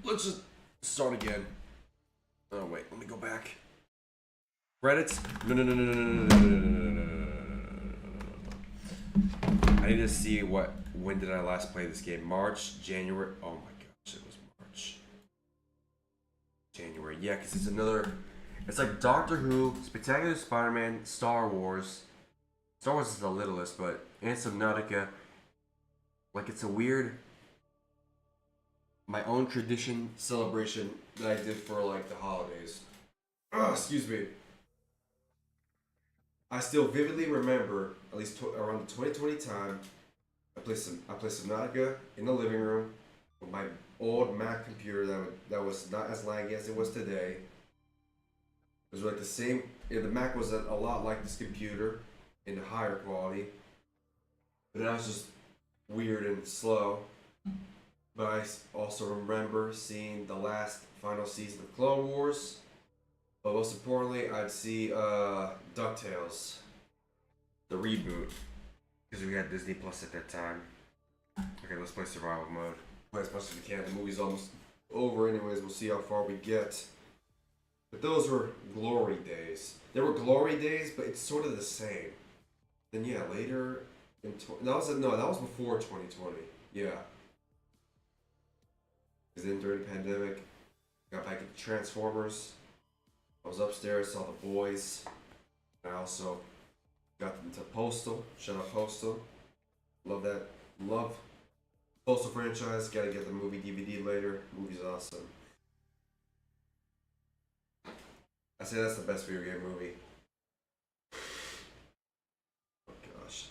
Let's just start again. Oh wait, let me go back. Credits? No. I need to see when did I last play this game? March, January. Oh my gosh, it was March. January, yeah, because it's another. It's like Doctor Who, Spectacular Spider-Man, Star Wars. Star Wars is the littlest, but and Subnautica. Like, it's a weird, my own tradition celebration that I did for like the holidays. Excuse me. I still vividly remember, at least around the 2020 time, I played Subnautica in the living room with my old Mac computer that was not as laggy as it was today. It was like the same. Yeah, the Mac was a lot like this computer in the higher quality, but now it's just weird and slow. But I also remember seeing the last final season of Clone Wars. But most importantly, I'd see DuckTales, the reboot, because we had Disney Plus at that time. Okay, let's play survival mode. Play as much as we can. The movie's almost over anyways. We'll see how far we get. But those were glory days. They were glory days, but it's sort of the same. Then yeah, later in that was before 2020. Yeah. Because then during the pandemic, got back into Transformers. I was upstairs, saw The Boys. I also got into Postal. Shout out Postal. Love that. Love Postal franchise. Gotta get the movie DVD later. Movie's awesome. I say that's the best video game movie. Oh gosh.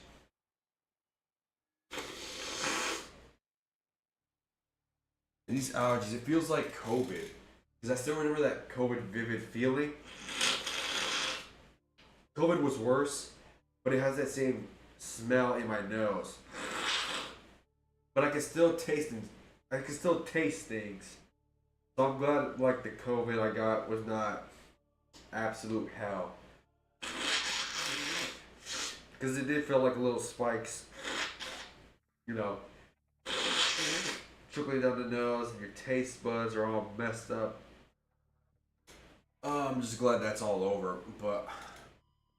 And these allergies, it feels like COVID. Because I still remember that COVID vivid feeling. COVID was worse, but it has that same smell in my nose. But I can still taste things. So I'm glad like the COVID I got was not absolute hell. Because it did feel like little spikes, you know, trickling down the nose, and your taste buds are all messed up. I'm just glad that's all over. But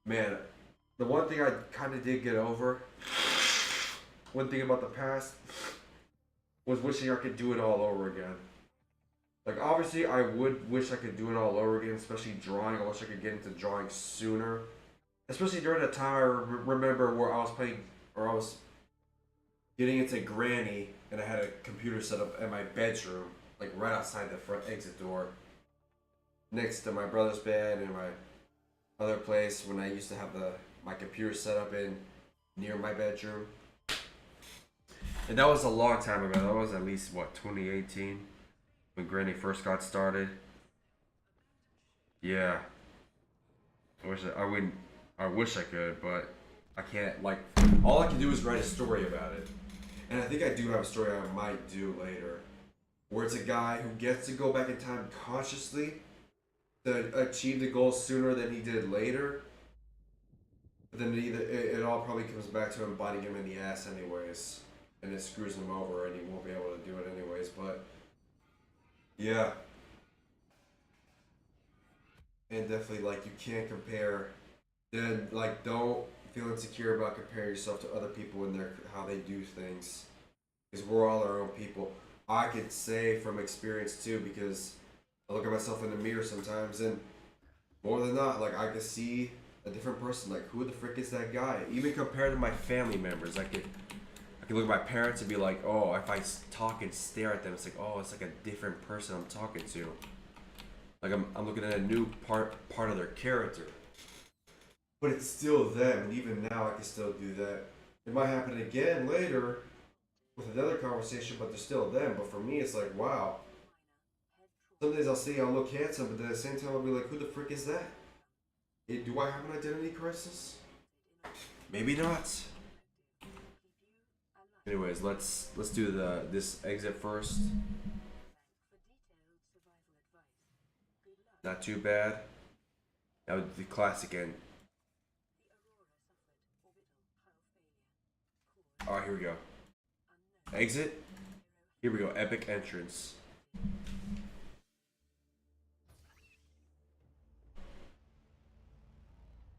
man, the one thing I kind of did get over, one thing about the past, was wishing I could do it all over again. Like, obviously, I would wish I could do it all over again, especially drawing. I wish I could get into drawing sooner. Especially during the time I remember where I was playing, or I was getting into Granny, and I had a computer set up in my bedroom, like right outside the front exit door, next to my brother's bed and my other place when I used to have my computer set up in near my bedroom. And that was a long time ago. That was at least what, 2018 when Granny first got started. Yeah. I wish I could, but I can't. Like, all I can do is write a story about it. And I think I do have a story I might do later, where it's a guy who gets to go back in time consciously to achieve the goal sooner than he did later. But then it all probably comes back to him biting him in the ass anyways, and it screws him over, and he won't be able to do it anyways. But yeah, and definitely, like, you can't compare. Then, like, don't feel insecure about comparing yourself to other people and how they do things, because we're all our own people. I could say from experience too, because I look at myself in the mirror sometimes, and more than not, like, I could see a different person. Like, who the frick is that guy? Even compared to my family members, I could look at my parents and be like, oh, if I talk and stare at them, it's like, oh, it's like a different person I'm talking to. Like, I'm looking at a new part of their character. But it's still them, and even now I can still do that. It might happen again later with another conversation, but they're still them. But for me, it's like, wow. Some days I'll say I'll look handsome, but then at the same time I'll be like, who the frick is that? Do I have an identity crisis? Maybe not. Anyways, let's do this exit first. Not too bad. That would be the classic end. Alright, here we go. Exit. Here we go. Epic entrance.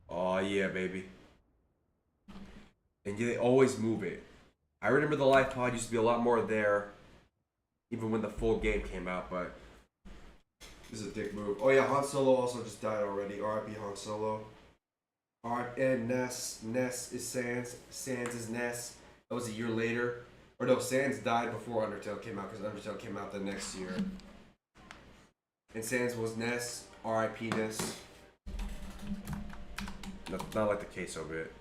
Oh yeah, baby. And they always move it. I remember the live pod used to be a lot more there, even when the full game came out, but this is a dick move. Oh yeah, Han Solo also just died already. R.I.P. Han Solo. Alright, and Ness is Sans. Sans is Ness. That was a year later. Or no, Sans died before Undertale came out, because Undertale came out the next year. And Sans was Ness. R.I.P. Ness. Not like the queso bit.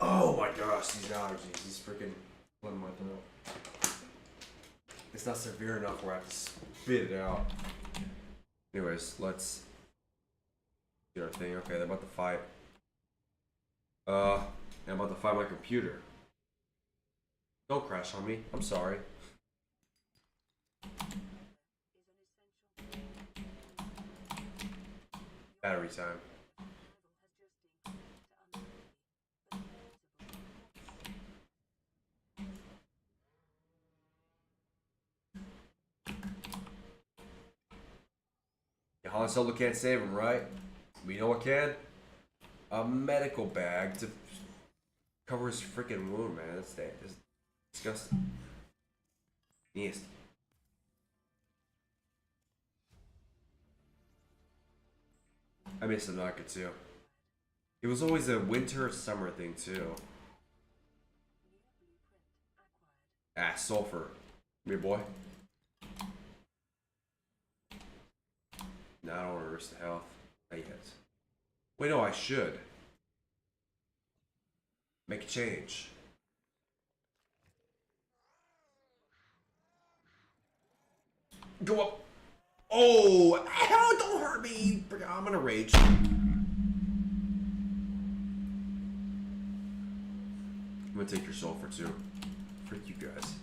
Oh my gosh, these allergies. These freaking flooding my throat. It's not severe enough where I have to spit it out. Anyways, let's get our thing. Okay, they're about to fight. I'm about to fight my computer. Don't crash on me. I'm sorry. Battery time. Yeah, Han Solo can't save him, right? We know what can? A medical bag to cover his freaking wound, man. That's disgusting. Yes. I miss Tanaka too. It was always a winter summer thing too. Ah, sulfur. Come here, boy. No, I don't want to risk the health. Not yet. Wait, no, I should. Make a change. Go up. Oh, hell, don't hurt me. I'm gonna rage. I'm gonna take your sulfur too. Freak you guys.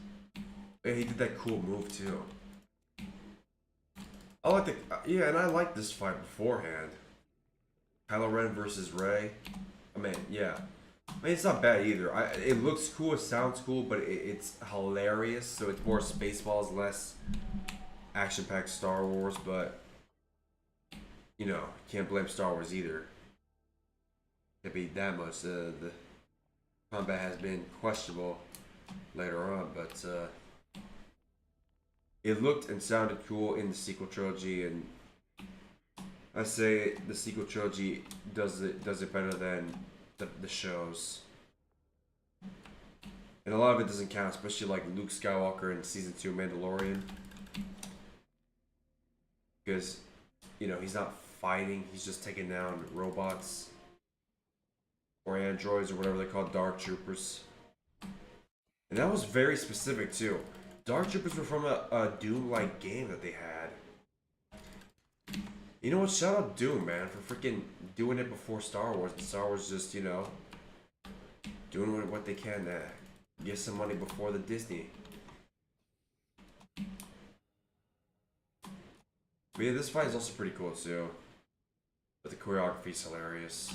Yeah, he did that cool move too. I like the yeah, and I like this fight beforehand. Kylo Ren versus Rey. I mean, yeah. I mean, it's not bad either. It looks cool, it sounds cool, but it's hilarious. So it's more Spaceballs, less action-packed Star Wars. But you know, can't blame Star Wars either. Can't be that much. The combat has been questionable later on, but it looked and sounded cool in the sequel trilogy, and I say the sequel trilogy does it better than the shows. And a lot of it doesn't count, especially like Luke Skywalker in season 2 Mandalorian, because you know he's not fighting. He's just taking down robots or androids or whatever they call dark troopers. And that was very specific too. Dark troopers were from a Doom-like game that they had. You know what? Shout out Doom, man, for freaking doing it before Star Wars. And Star Wars just, you know, doing what they can to get some money before the Disney. But yeah, this fight is also pretty cool too. But the choreography is hilarious.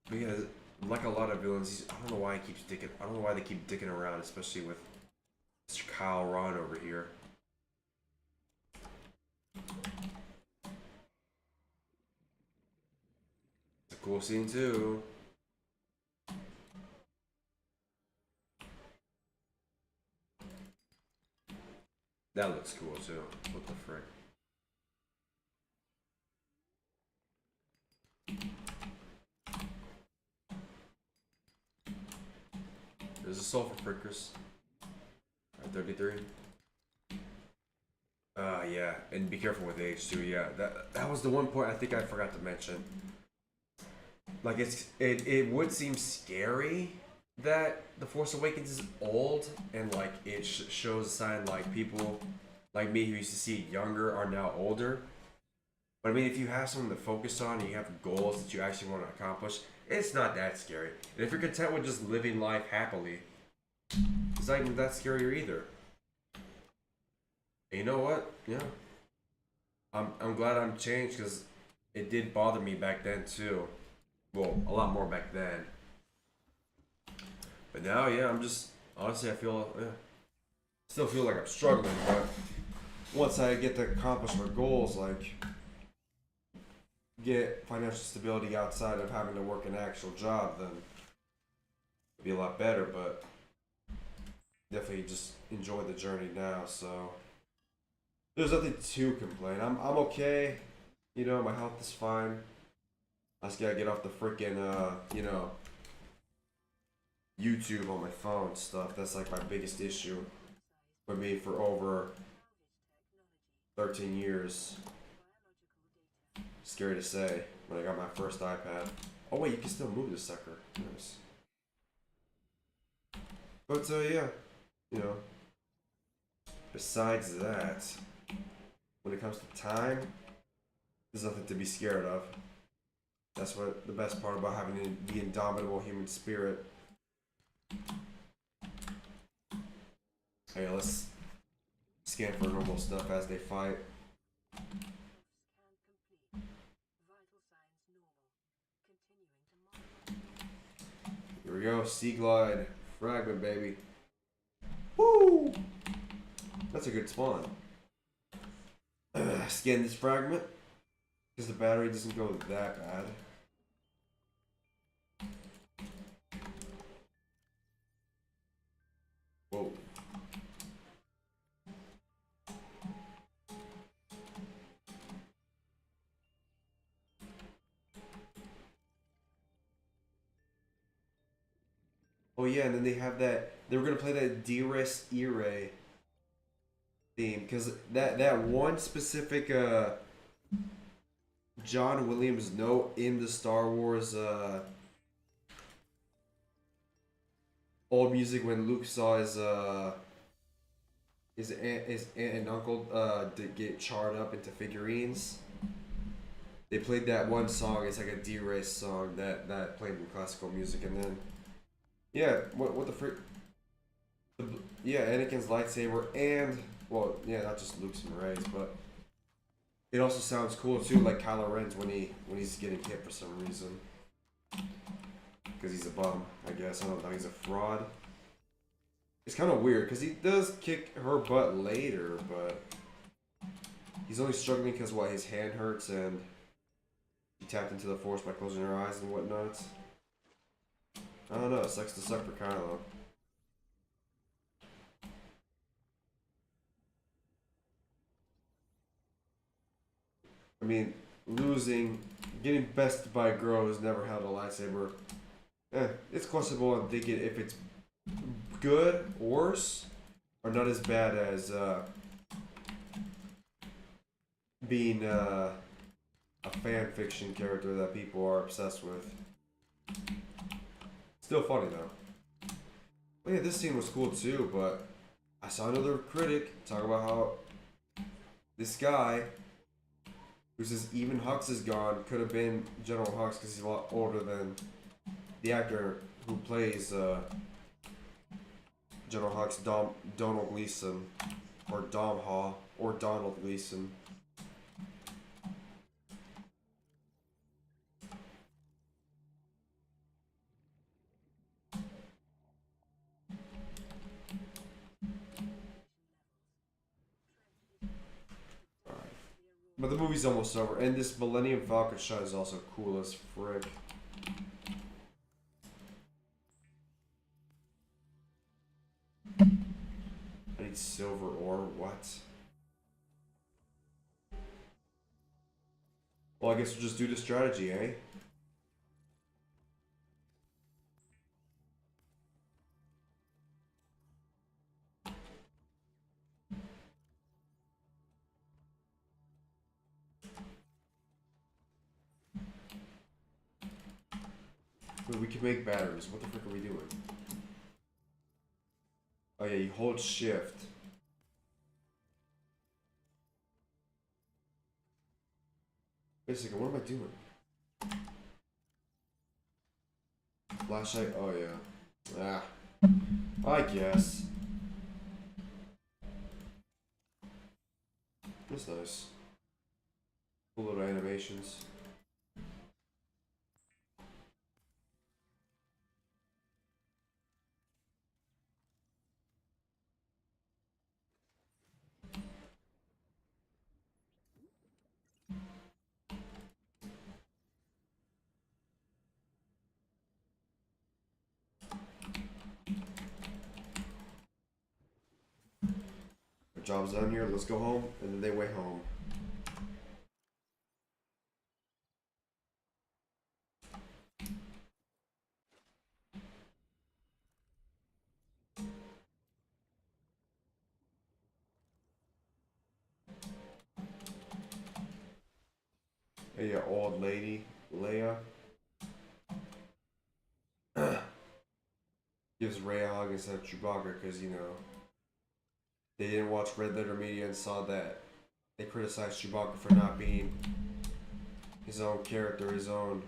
But yeah, like a lot of villains, I don't know why he keeps dicking. I don't know why they keep dicking around, especially with Mr. Kyle Ron over here. It's a cool scene too. That looks cool too. What the frick? There's a sulfur frickers. Alright, 33. Yeah, and be careful with age too. Yeah, that was the one point I think I forgot to mention. Like it would seem scary that The Force Awakens is old and like it shows a sign like people like me who used to see it younger are now older. But I mean, if you have something to focus on and you have goals that you actually want to accomplish, it's not that scary. And if you're content with just living life happily, it's not even that scarier either. And you know what? Yeah. I'm glad I'm changed because it did bother me back then too. Well, a lot more back then. But now, yeah, I'm just honestly I feel still feel like I'm struggling, but once I get to accomplish my goals, like get financial stability outside of having to work an actual job, then it'll be a lot better. But definitely just enjoy the journey now. So there's nothing to complain. I'm okay. You know, my health is fine. I just gotta get off the freaking you know, YouTube on my phone stuff. That's like my biggest issue for me for over 13 years. Scary to say when I got my first iPad. Oh wait, you can still move this sucker. Nice. But yeah, you know, besides that, when it comes to time, there's nothing to be scared of. That's what the best part about having the indomitable human spirit. Hey, let's scan for normal stuff as they fight. Here we go, Sea Glide fragment, baby. Woo! That's a good spawn. Scan this fragment because the battery doesn't go that bad. Whoa. Oh yeah, and then they have that. They were gonna play that Dearest Ire theme because that one specific John Williams note in the Star Wars old music when Luke saw his aunt and uncle to get charred up into figurines. They played that one song. It's like a D-Race song that played in classical music, and then yeah, what the frick? Yeah, Anakin's lightsaber, and well, yeah, not just Luke's and Rey's, but it also sounds cool too, like Kylo Ren's when he's getting hit for some reason, because he's a bum, I guess. I don't know, he's a fraud. It's kind of weird because he does kick her butt later, but he's only struggling because what, his hand hurts and he tapped into the Force by closing her eyes and whatnot. I don't know, it sucks to suck for Kylo. I mean, getting bested by a girl who's never held a lightsaber, it's questionable. I'm thinking if it's good, worse, or not as bad as being a fan fiction character that people are obsessed with. Still funny though. Oh yeah, this scene was cool too, but I saw another critic talk about how this guy who says even Hux is gone could have been General Hux because he's a lot older than the actor who plays General Hux, Donald Gleason, or Dom Haw, or Donald Gleason. But the movie's almost over, and this Millennium Falcon shot is also cool as frick. I need silver ore, what? Well, I guess we'll just do the strategy, eh? Wait, we can make batteries. What the frick are we doing? Oh yeah, you hold shift. Wait a second, what am I doing? Flashlight? Oh yeah. Ah. I guess. That's nice. Cool little animations. Our job's done here, let's go home, and then they went home. Hey, yeah, old lady, Leia. Gives Ray a hug instead of Chewbacca because, you know, they didn't watch Red Letter Media and saw that they criticized Chewbacca for not being his own character, his own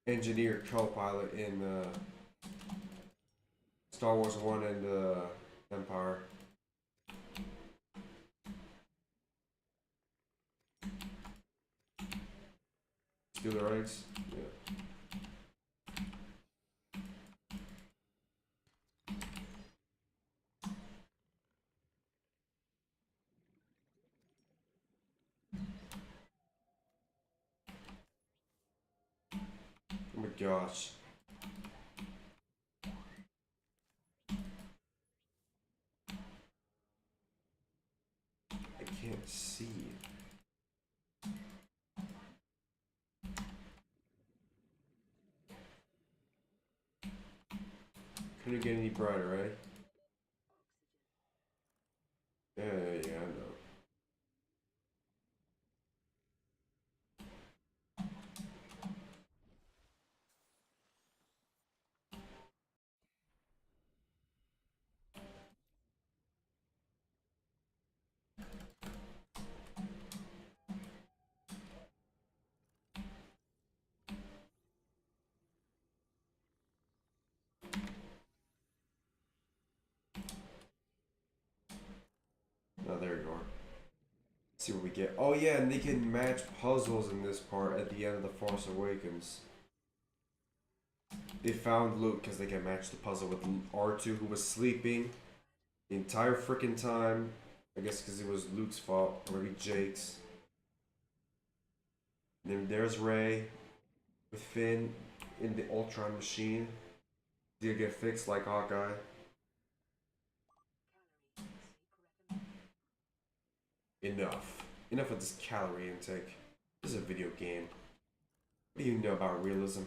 engineer co-pilot in Star Wars 1 and Empire. Steal the rights? Yeah. Oh my gosh. I can't see. Couldn't get any brighter, right? Yeah, I know. Oh, there you are. Let's see what we get. Oh yeah, and they can match puzzles in this part at the end of The Force Awakens. They found Luke because they can match the puzzle with R2 who was sleeping the entire freaking time. I guess because it was Luke's fault, or maybe Jake's. And then there's Rey with Finn in the Ultron machine. Did it get fixed like Hawkeye? Enough. Enough of this calorie intake. This is a video game. What do you know about realism?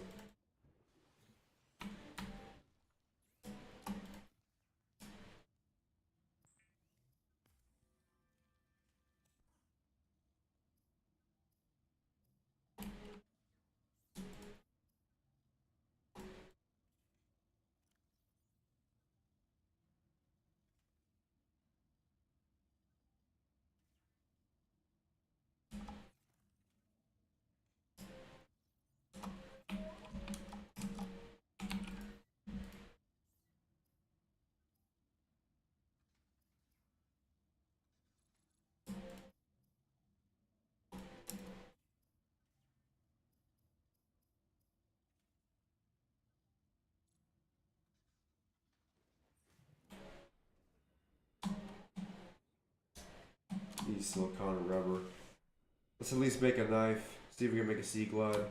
Need silicone and rubber. Let's at least make a knife. See if we can make a sea glide.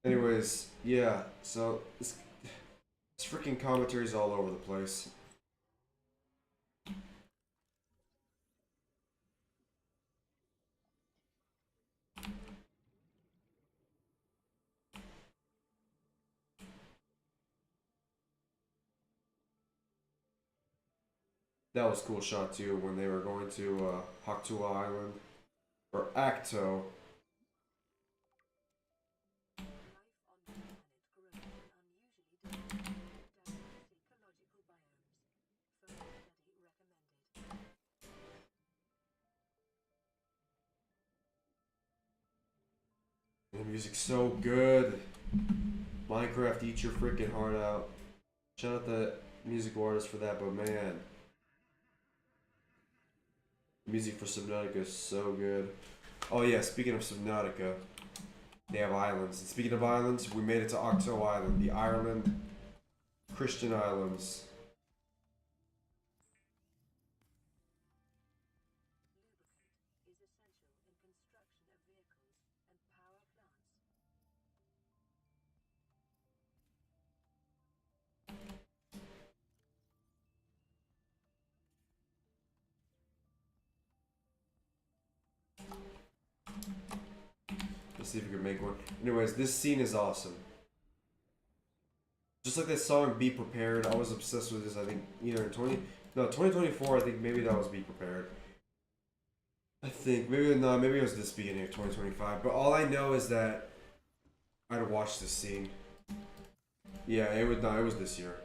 Anyways, yeah, so this freaking commentary's all over the place. That was a cool shot too when they were going to Haktua Island or Acto. The music's so good. Minecraft, eat your freaking heart out. Shout out the musical artist for that, but man, the music for Subnautica is so good. Oh yeah, speaking of Subnautica, they have islands. And speaking of islands, we made it to Octo Island, the Ireland Christian Islands. Let's see if we can make one. Anyways, this scene is awesome. Just like that song Be Prepared, I was obsessed with this, I think, either in 2024, I think maybe that was Be Prepared. I think, maybe it was this beginning of 2025, but all I know is that I'd watched this scene. Yeah, it was this year.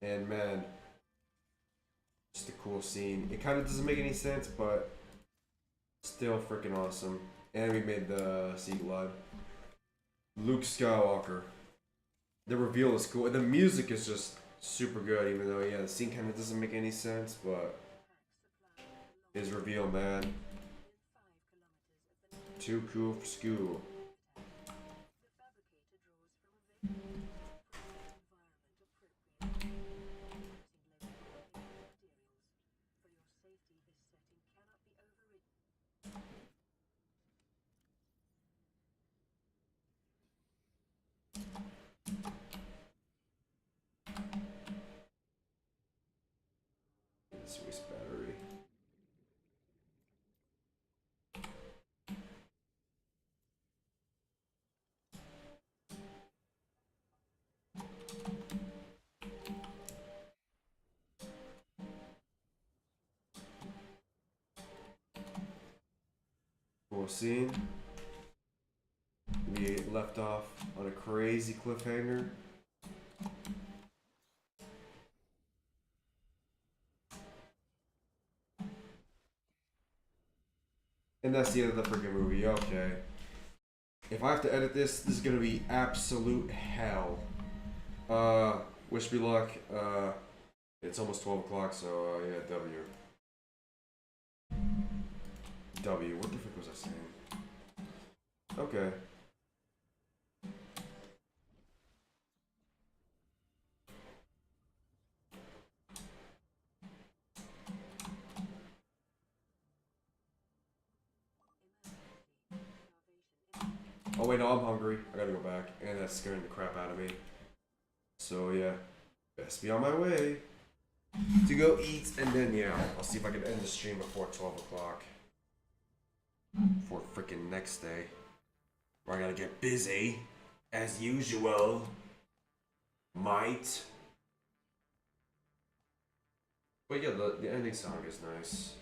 And man, just a cool scene. It kind of doesn't make any sense, but still freaking awesome. And we made the sea glide. Luke Skywalker. The reveal is cool. The music is just super good, even though, yeah, the scene kind of doesn't make any sense, but his reveal, man. Too cool for school. Swiss battery. Cool scene. We left off on a crazy cliffhanger. And that's the end of the freaking movie. Okay. If I have to edit this, this is gonna be absolute hell. Wish me luck. It's almost 12 o'clock, so yeah, W. W. What the frick was I saying? Okay. Oh wait, no, I'm hungry. I gotta go back, and that's scaring the crap out of me. So yeah, best be on my way to go eat, and then yeah, I'll see if I can end the stream before 12 o'clock. For freaking next day, where I gotta get busy, as usual. Might. But yeah, the ending song is nice.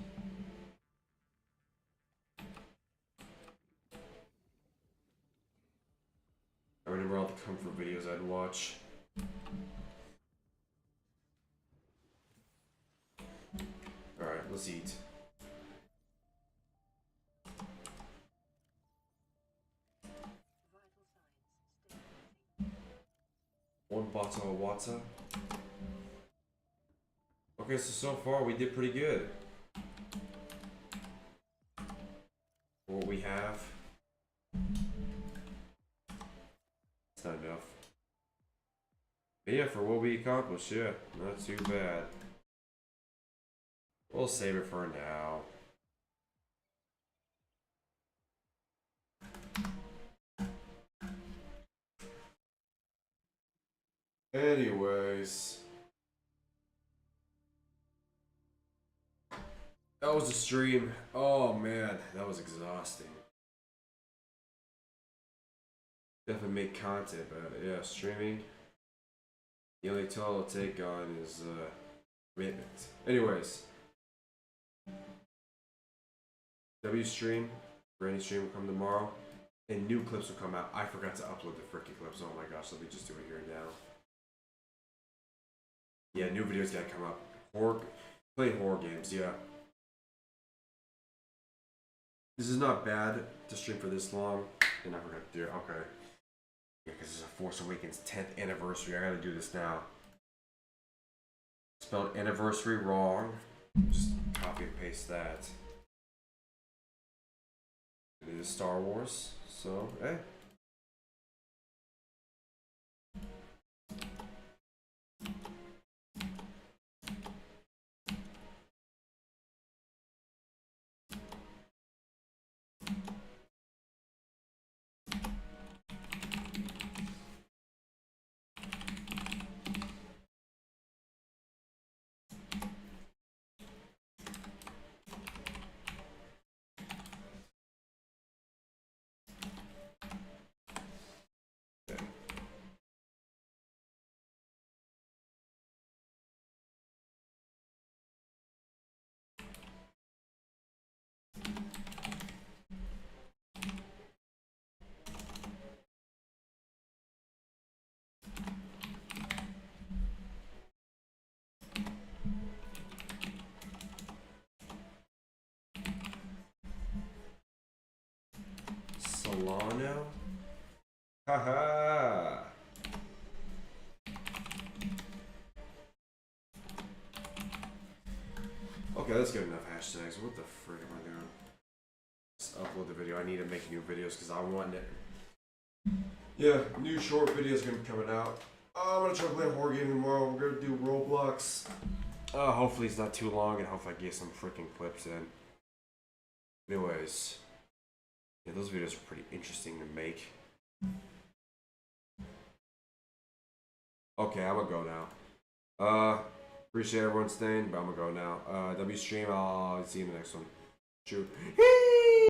I remember all the comfort videos I'd watch. Alright, let's eat. One bottle of water. Okay, so far we did pretty good. For what we have. It's not enough. But yeah, for what we accomplished, yeah, not too bad. We'll save it for now. Anyways. That was the stream. Oh man, that was exhausting. Definitely make content, but yeah, streaming. The only toll I'll take on is commitment. Anyways. W stream, Granny stream will come tomorrow, and new clips will come out. I forgot to upload the freaking clips. Oh my gosh, let me just do it here now. Yeah, new videos gotta come up. Playing horror games, yeah. This is not bad to stream for this long, and I forgot to do it. Okay. Yeah, because it's a Force Awakens 10th anniversary. I gotta do this now. Spelled anniversary wrong. Just copy and paste that. It is Star Wars, so hey. Solano? Haha! Okay, that's good enough hashtags. What the frick am I doing? Just upload the video. I need to make new videos because I want it. Yeah, new short videos gonna be coming out. I'm gonna try to play a horror game tomorrow. We're gonna do Roblox. Hopefully it's not too long and hopefully I get some freaking clips in. Anyways. Yeah, those videos are pretty interesting to make. Okay, I'm gonna go now. Appreciate everyone staying, but I'm gonna go now. W stream, I'll see you in the next one. Shoot.